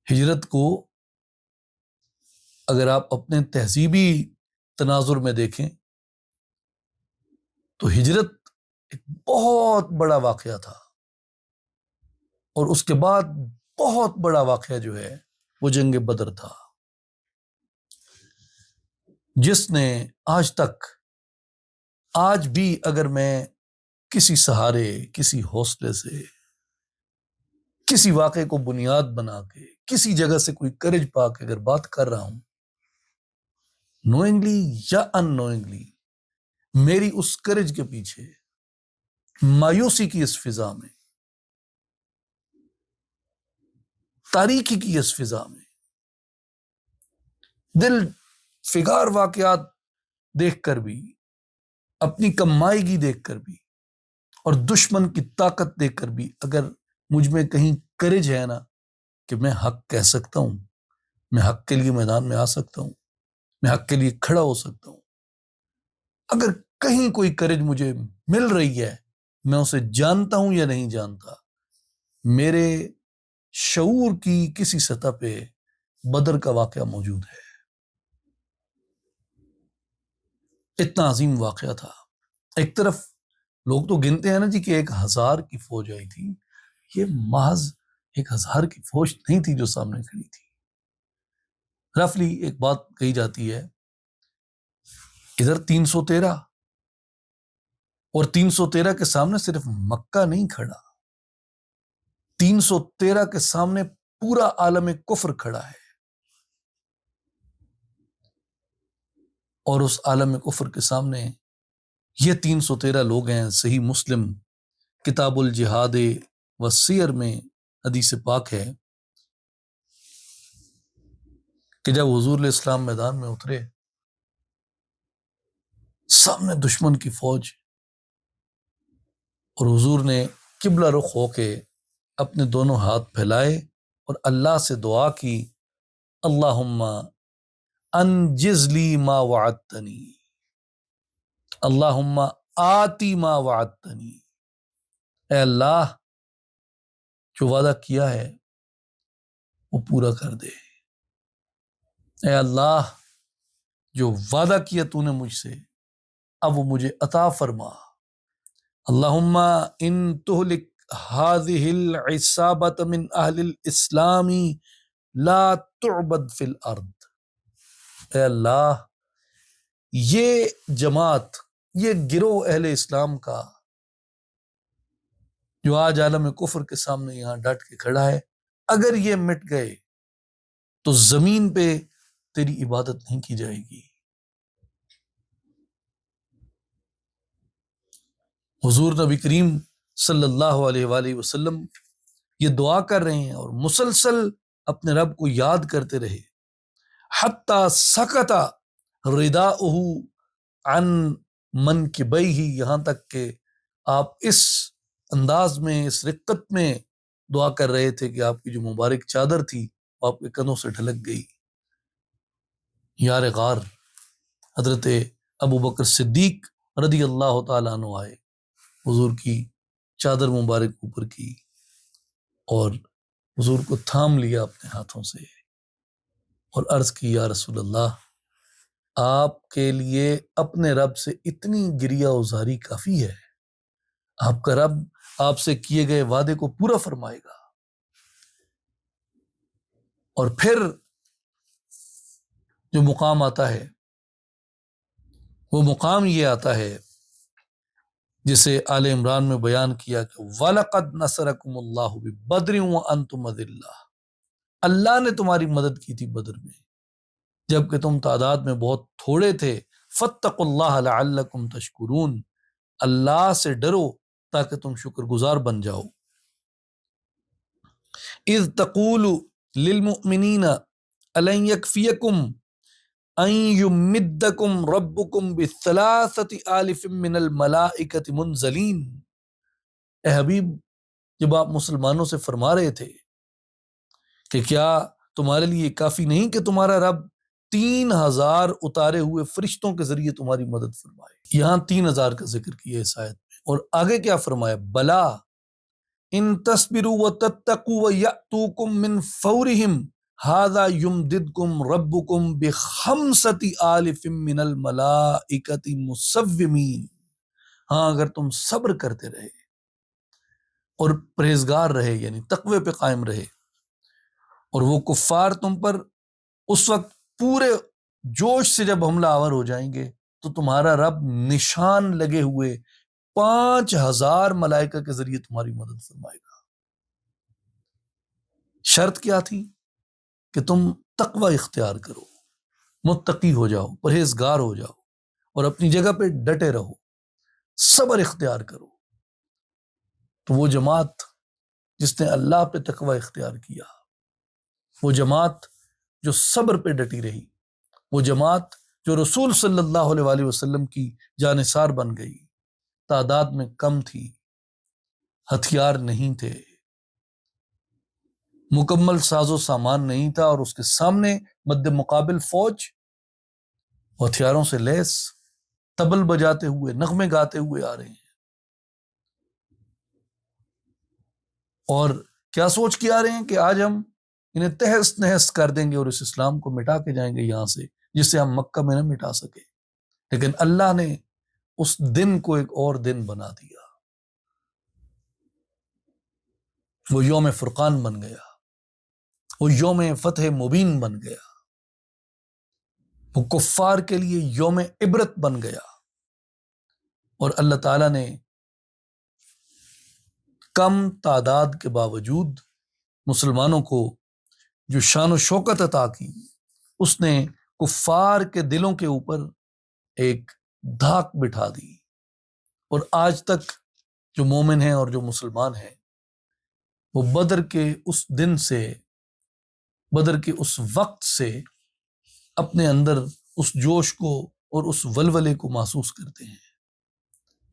ہجرت کو اگر آپ اپنے تہذیبی تناظر میں دیکھیں تو ہجرت ایک بہت بڑا واقعہ تھا، اور اس کے بعد بہت بڑا واقعہ جو ہے وہ جنگ بدر تھا، جس نے آج بھی اگر میں کسی سہارے، کسی حوصلے سے، کسی واقعے کو بنیاد بنا کے، کسی جگہ سے کوئی کرج پا کے اگر بات کر رہا ہوں، نوئنگلی یا ان نوئنگلی، میری اس کرج کے پیچھے مایوسی کی اس فضا میں، تاریکی کی اس فضا میں، دل فگار واقعات دیکھ کر بھی، اپنی کمائیگی دیکھ کر بھی، اور دشمن کی طاقت دیکھ کر بھی، اگر مجھ میں کہیں کرج ہے نا کہ میں حق کہہ سکتا ہوں، میں حق کے لیے میدان میں آ سکتا ہوں، میں حق کے لیے کھڑا ہو سکتا ہوں، اگر کہیں کوئی کرج مجھے مل رہی ہے، میں اسے جانتا ہوں یا نہیں جانتا، میرے شعور کی کسی سطح پہ بدر کا واقعہ موجود ہے۔ اتنا عظیم واقعہ تھا۔ ایک طرف لوگ تو گنتے ہیں نا جی کہ 1000 کی فوج آئی تھی، یہ محض 1000 کی فوج نہیں تھی جو سامنے کھڑی تھی۔ رفلی ایک بات کہی جاتی ہے، ادھر 313 اور 313 کے سامنے صرف مکہ نہیں کھڑا، 313 کے سامنے پورا عالم کفر کھڑا ہے، اور اس عالم کفر کے سامنے یہ 313 لوگ ہیں۔ صحیح مسلم کتاب الجہاد والسیر میں حدیث پاک ہے کہ جب حضور علیہ السلام میدان میں اترے، سامنے دشمن کی فوج، اور حضور نے قبلہ رخ ہو کے اپنے دونوں ہاتھ پھیلائے اور اللہ سے دعا کی، اللہم انجز لی ما وعدتنی، اللہم آتی ما وعدتنی، اے اللہ جو وعدہ کیا ہے وہ پورا کر دے، اے اللہ جو وعدہ کیا تو نے مجھ سے اب وہ مجھے عطا فرما، اللہم ان تہلک هذه العصابۃ من اہل الاسلام لا تعبد فی الارض، اے اللہ یہ جماعت، یہ گروہ اہل اسلام کا جو آج عالم کفر کے سامنے یہاں ڈٹ کے کھڑا ہے، اگر یہ مٹ گئے تو زمین پہ تیری عبادت نہیں کی جائے گی۔ حضور نبی کریم صلی اللہ علیہ وآلہ وسلم یہ دعا کر رہے ہیں اور مسلسل اپنے رب کو یاد کرتے رہے، حتی سکت رداؤہ عن منکبیہ، یہاں تک کہ آپ اس انداز میں، اس رقت میں دعا کر رہے تھے کہ آپ کی جو مبارک چادر تھی وہ آپ کے کندھوں سے ڈھلک گئی۔ یار غار حضرت ابو بکر صدیق رضی اللہ تعالیٰ عنہ آئے، حضور کی چادر مبارک اوپر کی اور حضور کو تھام لیا اپنے ہاتھوں سے اور عرض کی، یا رسول اللہ، آپ کے لیے اپنے رب سے اتنی گریہ ازاری کافی ہے، آپ کا رب آپ سے کیے گئے وعدے کو پورا فرمائے گا۔ اور پھر جو مقام آتا ہے وہ مقام یہ آتا ہے جسے آل عمران میں بیان کیا کہ وَلَقَدْ نَصَرَكُمُ اللَّهُ بِبَدْرٍ وَأَنْتُمْ أَذِلَّةٌ، اللہ نے تمہاری مدد کی تھی بدر میں جبکہ تم تعداد میں بہت تھوڑے تھے۔ فَاتَّقُوا اللَّهَ لَعَلَّكُمْ تَشْكُرُونَ، اللہ سے ڈرو تاکہ تم شکر گزار بن جاؤ۔ اِذْ تَقُولُ لِلْمُؤْمِنِينَ أَلَنْ يَكْفِيَكُمْ أَن يُمِدَّكُمْ رَبُّكُمْ بِثَلَاثَةِ آلِفٍ مِّنَ الْمَلَائِكَةِ مُنزَلِينَ، اے حبیب جب آپ مسلمانوں سے فرما رہے تھے کہ کیا تمہارے لیے کافی نہیں کہ تمہارا رب 3000 اتارے ہوئے فرشتوں کے ذریعے تمہاری مدد فرمائے، یہاں 3000 کا ذکر کیا اس آیت میں، اور آگے کیا فرمایا، بلا ان تصبروا وتتقوا ويأتوكم من فورهم هذا يمددكم ربكم بخمسة آلاف من الملائكة مسومين، ہاں اگر تم صبر کرتے رہے اور پرہیزگار رہے، یعنی تقوی پہ قائم رہے، اور وہ کفار تم پر اس وقت پورے جوش سے جب حملہ آور ہو جائیں گے تو تمہارا رب نشان لگے ہوئے 5000 ملائکہ کے ذریعے تمہاری مدد فرمائے گا۔ شرط کیا تھی کہ تم تقوی اختیار کرو، متقی ہو جاؤ، پرہیزگار ہو جاؤ اور اپنی جگہ پہ ڈٹے رہو، صبر اختیار کرو۔ تو وہ جماعت جس نے اللہ پہ تقوی اختیار کیا، وہ جماعت جو صبر پہ ڈٹی رہی، وہ جماعت جو رسول صلی اللہ علیہ وآلہ وسلم کی جانثار بن گئی، تعداد میں کم تھی، ہتھیار نہیں تھے، مکمل ساز و سامان نہیں تھا، اور اس کے سامنے مد مقابل فوج ہتھیاروں سے لیس، طبل بجاتے ہوئے، نغمے گاتے ہوئے آ رہے ہیں، اور کیا سوچ کے آ رہے ہیں کہ آج ہم انہیں تہس نہس کر دیں گے اور اس اسلام کو مٹا کے جائیں گے یہاں سے، جس سے ہم مکہ میں نہ مٹا سکے۔ لیکن اللہ نے اس دن کو ایک اور دن بنا دیا، وہ یوم فرقان بن گیا، وہ یوم فتح مبین بن گیا، وہ کفار کے لیے یوم عبرت بن گیا، اور اللہ تعالیٰ نے کم تعداد کے باوجود مسلمانوں کو جو شان و شوکت عطا کی، اس نے کفار کے دلوں کے اوپر ایک دھاک بٹھا دی، اور آج تک جو مومن ہیں اور جو مسلمان ہیں وہ بدر کے اس دن سے، بدر کے اس وقت سے اپنے اندر اس جوش کو اور اس ولولے کو محسوس کرتے ہیں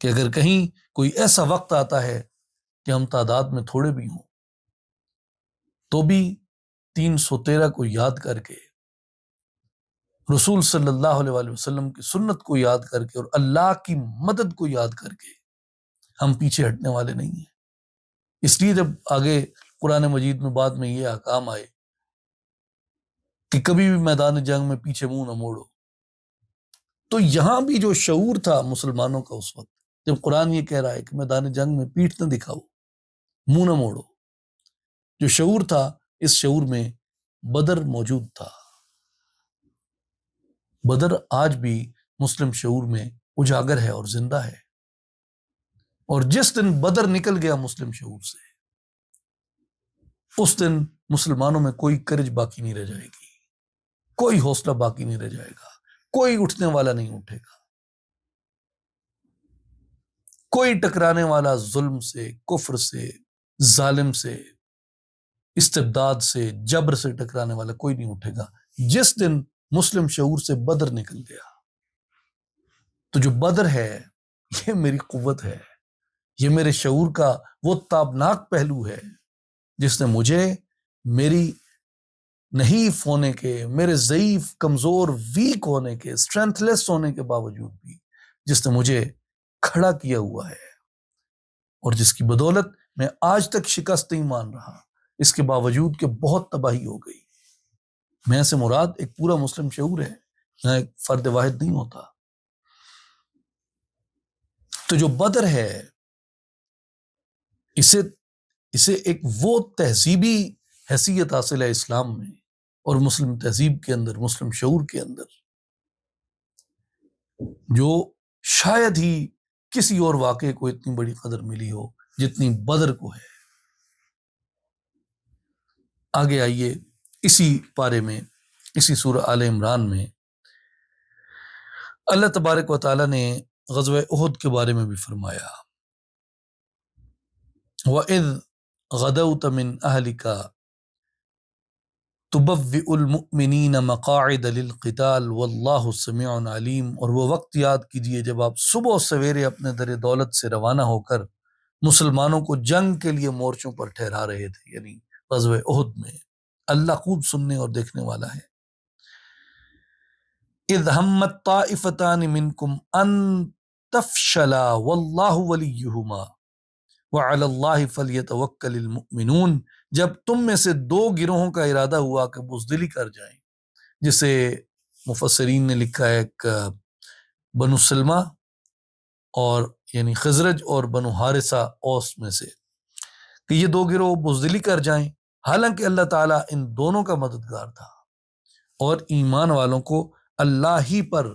کہ اگر کہیں کوئی ایسا وقت آتا ہے کہ ہم تعداد میں تھوڑے بھی ہوں تو بھی 313 کو یاد کر کے، رسول صلی اللہ علیہ وآلہ وسلم کی سنت کو یاد کر کے اور اللہ کی مدد کو یاد کر کے ہم پیچھے ہٹنے والے نہیں ہیں۔ اس لیے جب آگے قرآن مجید میں بعد میں یہ احکام آئے کہ کبھی بھی میدان جنگ میں پیچھے منہ نہ موڑو، تو یہاں بھی جو شعور تھا مسلمانوں کا اس وقت، جب قرآن یہ کہہ رہا ہے کہ میدان جنگ میں پیٹھ نہ دکھاؤ، منہ نہ موڑو، جو شعور تھا اس شعور میں بدر موجود تھا۔ بدر آج بھی مسلم شعور میں اجاگر ہے اور زندہ ہے، اور جس دن بدر نکل گیا مسلم شعور سے، اس دن مسلمانوں میں کوئی کرج باقی نہیں رہ جائے گی۔ کوئی حوصلہ باقی نہیں رہ جائے گا، کوئی اٹھنے والا نہیں اٹھے گا، کوئی ٹکرانے والا ظلم سے، کفر سے، ظالم سے، استبداد سے، جبر سے ٹکرانے والا کوئی نہیں اٹھے گا۔ جس دن مسلم شعور سے بدر نکل گیا، تو جو بدر ہے یہ میری قوت ہے، یہ میرے شعور کا وہ تابناک پہلو ہے جس نے مجھے میری نحیف ہونے کے، میرے ضعیف، کمزور، ویک ہونے کے، اسٹرینتھ لیس ہونے کے باوجود بھی جس نے مجھے کھڑا کیا ہوا ہے، اور جس کی بدولت میں آج تک شکست نہیں مان رہا، اس کے باوجود کہ بہت تباہی ہو گئی۔ میں سے مراد ایک پورا مسلم شعور ہے، یہاں ایک فرد واحد نہیں ہوتا۔ تو جو بدر ہے اسے ایک وہ تہذیبی حیثیت حاصل ہے اسلام میں اور مسلم تہذیب کے اندر، مسلم شعور کے اندر، جو شاید ہی کسی اور واقعے کو اتنی بڑی قدر ملی ہو جتنی بدر کو ہے۔ آگے آئیے، اسی پارے میں، اسی سورہ آل عمران میں اللہ تبارک و تعالیٰ نے غزوہ احد کے بارے میں بھی فرمایا، وَإِذْ غَدَوْتَ مِنْ أَهْلِكَ تُبَوِّئُ الْمُؤْمِنِينَ مَقَاعِدَ لِلْقِتَالِ وَاللَّهُ سَمِيعٌ عَلِيمٌ۔ اور وہ وقت یاد کیجئے جب آپ صبح و سویرے اپنے در دولت سے روانہ ہو کر مسلمانوں کو جنگ کے لیے مورچوں پر ٹھہرا رہے تھے، یعنی غزوہ احد میں۔ اللہ خوب سننے اور دیکھنے والا ہے۔ اذ ہمت طائفتان منکم ان تفشلا واللہ ولیہما وعلی اللہ فلیتوکل المؤمنون، جب تم میں سے دو گروہوں کا ارادہ ہوا کہ بزدلی کر جائیں، جسے مفسرین نے لکھا ہے ایک بنو سلمہ اور یعنی خزرج اور بنو حارثہ اوس میں سے، کہ یہ دو گروہ بزدلی کر جائیں، حالانکہ اللہ تعالیٰ ان دونوں کا مددگار تھا، اور ایمان والوں کو اللہ ہی پر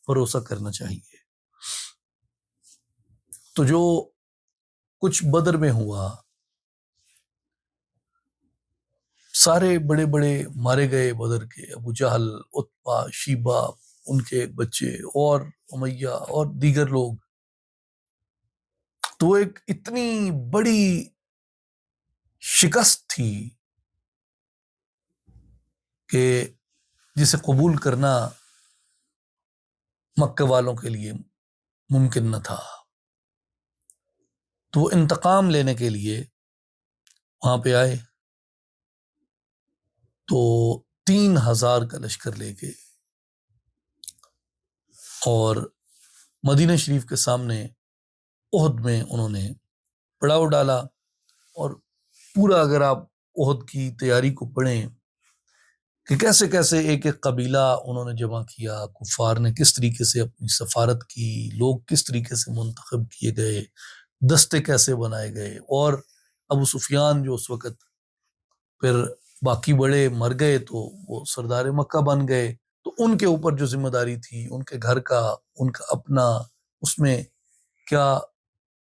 بھروسہ کرنا چاہیے۔ تو جو کچھ بدر میں ہوا، سارے بڑے بڑے مارے گئے بدر کے، ابو جہل، عتبہ، شیبہ، ان کے بچے، اور امیہ اور دیگر لوگ، تو ایک اتنی بڑی شکست تھی کہ جسے قبول کرنا مکہ والوں کے لیے ممکن نہ تھا۔ تو وہ انتقام لینے کے لیے وہاں پہ آئے، تو 3000 کا لشکر لے کے، اور مدینہ شریف کے سامنے احد میں انہوں نے پڑاؤ ڈالا۔ اور پورا اگر آپ احد کی تیاری کو پڑھیں کہ کیسے کیسے ایک ایک قبیلہ انہوں نے جمع کیا، کفار نے کس طریقے سے اپنی سفارت کی، لوگ کس طریقے سے منتخب کیے گئے، دستے کیسے بنائے گئے، اور ابو سفیان جو اس وقت، پھر باقی بڑے مر گئے تو وہ سردار مکہ بن گئے، تو ان کے اوپر جو ذمہ داری تھی، ان کے گھر کا، ان کا اپنا، اس میں کیا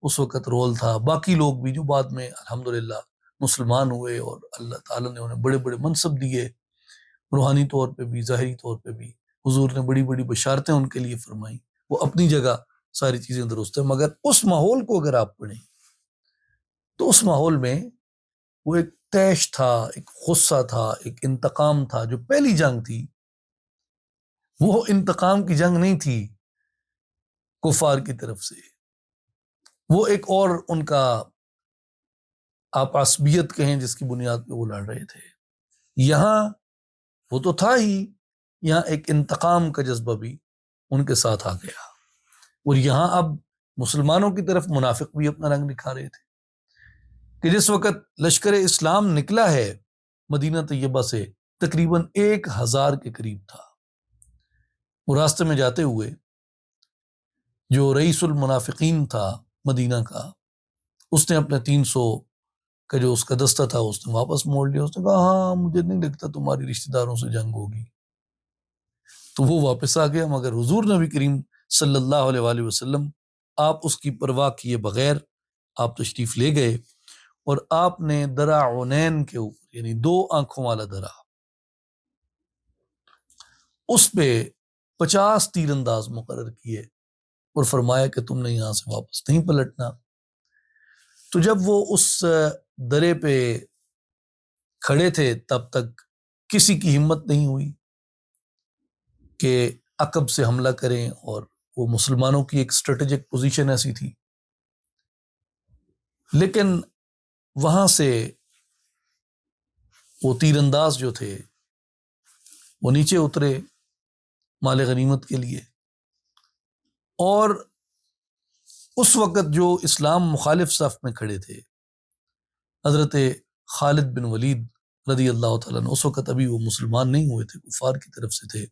اس وقت رول تھا۔ باقی لوگ بھی جو بعد میں الحمدللہ مسلمان ہوئے اور اللہ تعالیٰ نے انہیں بڑے بڑے منصب دیے، روحانی طور پہ بھی، ظاہری طور پہ بھی، حضور نے بڑی بڑی بشارتیں ان کے لیے فرمائیں، وہ اپنی جگہ ساری چیزیں درست ہیں۔ مگر اس ماحول کو اگر آپ پڑھیں تو اس ماحول میں وہ ایک طیش تھا، ایک غصہ تھا، ایک انتقام تھا۔ جو پہلی جنگ تھی وہ انتقام کی جنگ نہیں تھی کفار کی طرف سے، وہ ایک اور ان کا آپ عصبیت کہیں جس کی بنیاد پہ وہ لڑ رہے تھے۔ یہاں وہ تو تھا ہی، یہاں ایک انتقام کا جذبہ بھی ان کے ساتھ آ گیا، اور یہاں اب مسلمانوں کی طرف منافق بھی اپنا رنگ دکھا رہے تھے کہ جس وقت لشکر اسلام نکلا ہے مدینہ طیبہ سے، تقریباً 1000 کے قریب تھا۔ وہ راستے میں جاتے ہوئے جو رئیس المنافقین تھا مدینہ کا، اس نے اپنے 300 کا جو اس کا دستہ تھا اس نے واپس موڑ لیا۔ اس نے کہا ہاں مجھے نہیں لگتا تمہاری رشتہ داروں سے جنگ ہوگی، تو وہ واپس آ گیا۔ مگر حضور نبی کریم صلی اللہ علیہ وآلہ وسلم، آپ اس کی پرواہ کیے بغیر آپ تشریف لے گئے، اور آپ نے درع عونین کے اوپر، یعنی 2 آنکھوں والا درع، اس پہ 50 تیر انداز مقرر کیے اور فرمایا کہ تم نے یہاں سے واپس نہیں پلٹنا۔ تو جب وہ اس درے پہ کھڑے تھے تب تک کسی کی ہمت نہیں ہوئی کہ عقب سے حملہ کریں، اور وہ مسلمانوں کی ایک اسٹریٹجک پوزیشن ایسی تھی۔ لیکن وہاں سے وہ تیر انداز جو تھے وہ نیچے اترے مال غنیمت کے لیے، اور اس وقت جو اسلام مخالف صف میں کھڑے تھے حضرت خالد بن ولید رضی اللہ تعالیٰ عنہ، اس وقت ابھی وہ مسلمان نہیں ہوئے تھے، کفار کی طرف سے تھے،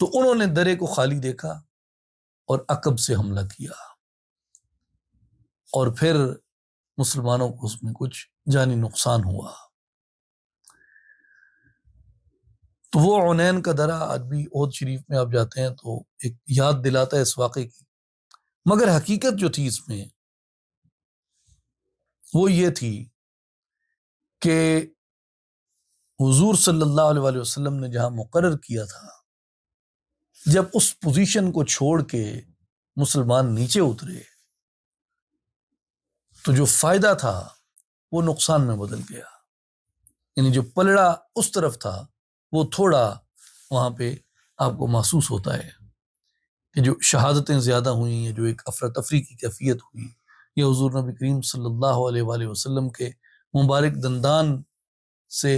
تو انہوں نے درے کو خالی دیکھا اور عقب سے حملہ کیا، اور پھر مسلمانوں کو اس میں کچھ جانی نقصان ہوا۔ تو وہ عنین کا درہ آج بھی احد شریف میں آپ جاتے ہیں تو ایک یاد دلاتا ہے اس واقعے کی، مگر حقیقت جو تھی اس میں وہ یہ تھی کہ حضور صلی اللہ علیہ وآلہ وسلم نے جہاں مقرر کیا تھا، جب اس پوزیشن کو چھوڑ کے مسلمان نیچے اترے تو جو فائدہ تھا وہ نقصان میں بدل گیا، یعنی جو پلڑا اس طرف تھا وہ تھوڑا وہاں پہ آپ کو محسوس ہوتا ہے کہ جو شہادتیں زیادہ ہوئیں، یا جو ایک افراتفری کی کیفیت ہوئی، یا حضور نبی کریم صلی اللہ علیہ وآلہ وسلم کے مبارک دندان سے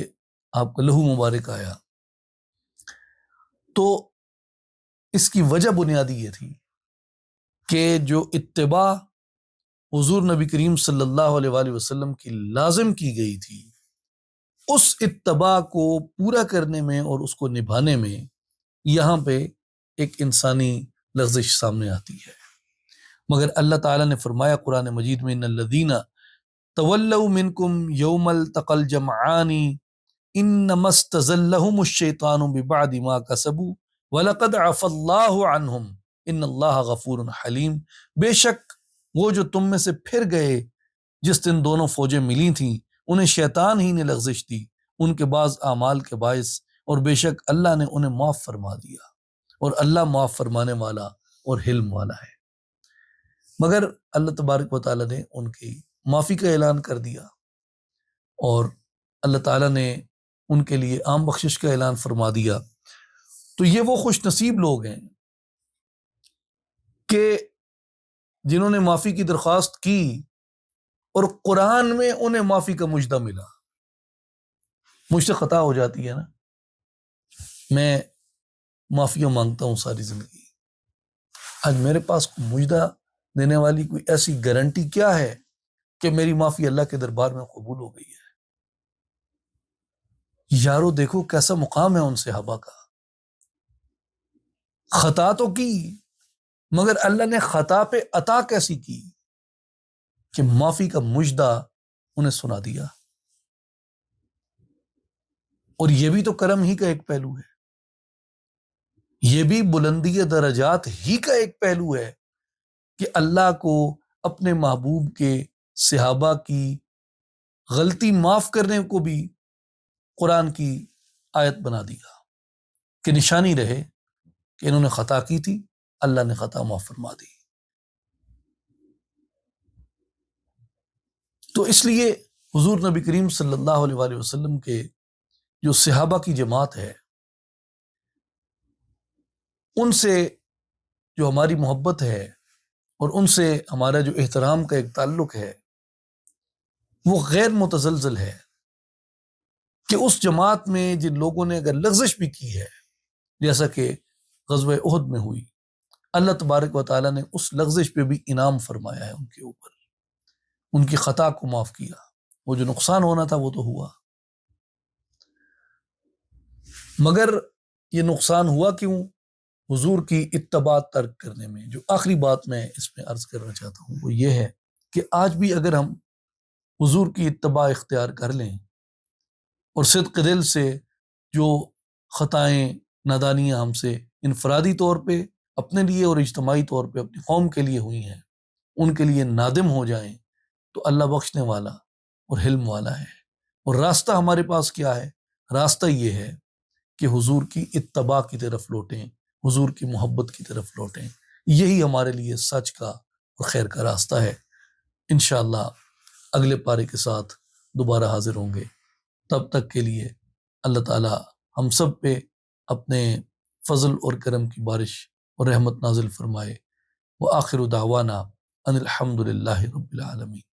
آپ کا لہو مبارک آیا، تو اس کی وجہ بنیادی یہ تھی کہ جو اتباع حضور نبی کریم صلی اللہ علیہ وآلہ وسلم کی لازم کی گئی تھی، اس اتباع کو پورا کرنے میں اور اس کو نبھانے میں یہاں پہ ایک انسانی لغزش سامنے آتی ہے۔ مگر اللہ تعالیٰ نے فرمایا قرآن مجید میں، ان الذین تولوا منکم یوم التقى الجمعان انما استزلهم الشیطان ببعد ما کسبوا وَلَقَدْ عَفَا اللَّهُ عَنْهُمْ إِنَّ اللَّهَ غَفُورٌ حَلِيمٌ، بے شک وہ جو تم میں سے پھر گئے جس دن دونوں فوجیں ملی تھیں، انہیں شیطان ہی نے لغزش دی ان کے بعض اعمال کے باعث، اور بے شک اللہ نے انہیں معاف فرما دیا، اور اللہ معاف فرمانے والا اور حلم والا ہے۔ مگر اللہ تبارک و تعالیٰ نے ان کی معافی کا اعلان کر دیا، اور اللہ تعالیٰ نے ان کے لیے عام بخشش کا اعلان فرما دیا۔ تو یہ وہ خوش نصیب لوگ ہیں کہ جنہوں نے معافی کی درخواست کی اور قرآن میں انہیں معافی کا مجدہ ملا۔ مجھ سے خطا ہو جاتی ہے نا، میں معافیاں مانگتا ہوں ساری زندگی، آج میرے پاس مجدہ دینے والی کوئی ایسی گارنٹی کیا ہے کہ میری معافی اللہ کے دربار میں قبول ہو گئی ہے؟ یارو دیکھو کیسا مقام ہے ان صحابہ کا، خطا تو کی مگر اللہ نے خطا پہ عطا کیسی کی کہ معافی کا مجدہ انہیں سنا دیا۔ اور یہ بھی تو کرم ہی کا ایک پہلو ہے، یہ بھی بلندی درجات ہی کا ایک پہلو ہے کہ اللہ کو اپنے محبوب کے صحابہ کی غلطی معاف کرنے کو بھی قرآن کی آیت بنا دیا کہ نشانی رہے کہ انہوں نے خطا کی تھی، اللہ نے خطا معاف فرما دی۔ تو اس لیے حضور نبی کریم صلی اللہ علیہ وآلہ وسلم کے جو صحابہ کی جماعت ہے، ان سے جو ہماری محبت ہے اور ان سے ہمارا جو احترام کا ایک تعلق ہے وہ غیر متزلزل ہے کہ اس جماعت میں جن لوگوں نے اگر لغزش بھی کی ہے، جیسا کہ غزوہ احد میں ہوئی، اللہ تبارک و تعالیٰ نے اس لغزش پہ بھی انعام فرمایا ہے ان کے اوپر، ان کی خطا کو معاف کیا، وہ جو نقصان ہونا تھا وہ تو ہوا، مگر یہ نقصان ہوا کیوں؟ حضور کی اتباع ترک کرنے میں۔ جو آخری بات میں اس میں عرض کرنا چاہتا ہوں وہ یہ ہے کہ آج بھی اگر ہم حضور کی اتباع اختیار کر لیں اور صدق دل سے جو خطائیں نادانیاں ہم سے انفرادی طور پہ اپنے لیے اور اجتماعی طور پہ اپنی قوم کے لیے ہوئی ہیں ان کے لیے نادم ہو جائیں تو اللہ بخشنے والا اور حلم والا ہے۔ اور راستہ ہمارے پاس کیا ہے؟ راستہ یہ ہے کہ حضور کی اتباع کی طرف لوٹیں، حضور کی محبت کی طرف لوٹیں۔ یہی ہمارے لیے سچ کا اور خیر کا راستہ ہے۔ انشاءاللہ اگلے پارے کے ساتھ دوبارہ حاضر ہوں گے۔ تب تک کے لیے اللہ تعالی ہم سب پہ اپنے فضل اور کرم کی بارش اور رحمت نازل فرمائے۔ وآخر دعوانا ان الحمد للہ رب العالمین۔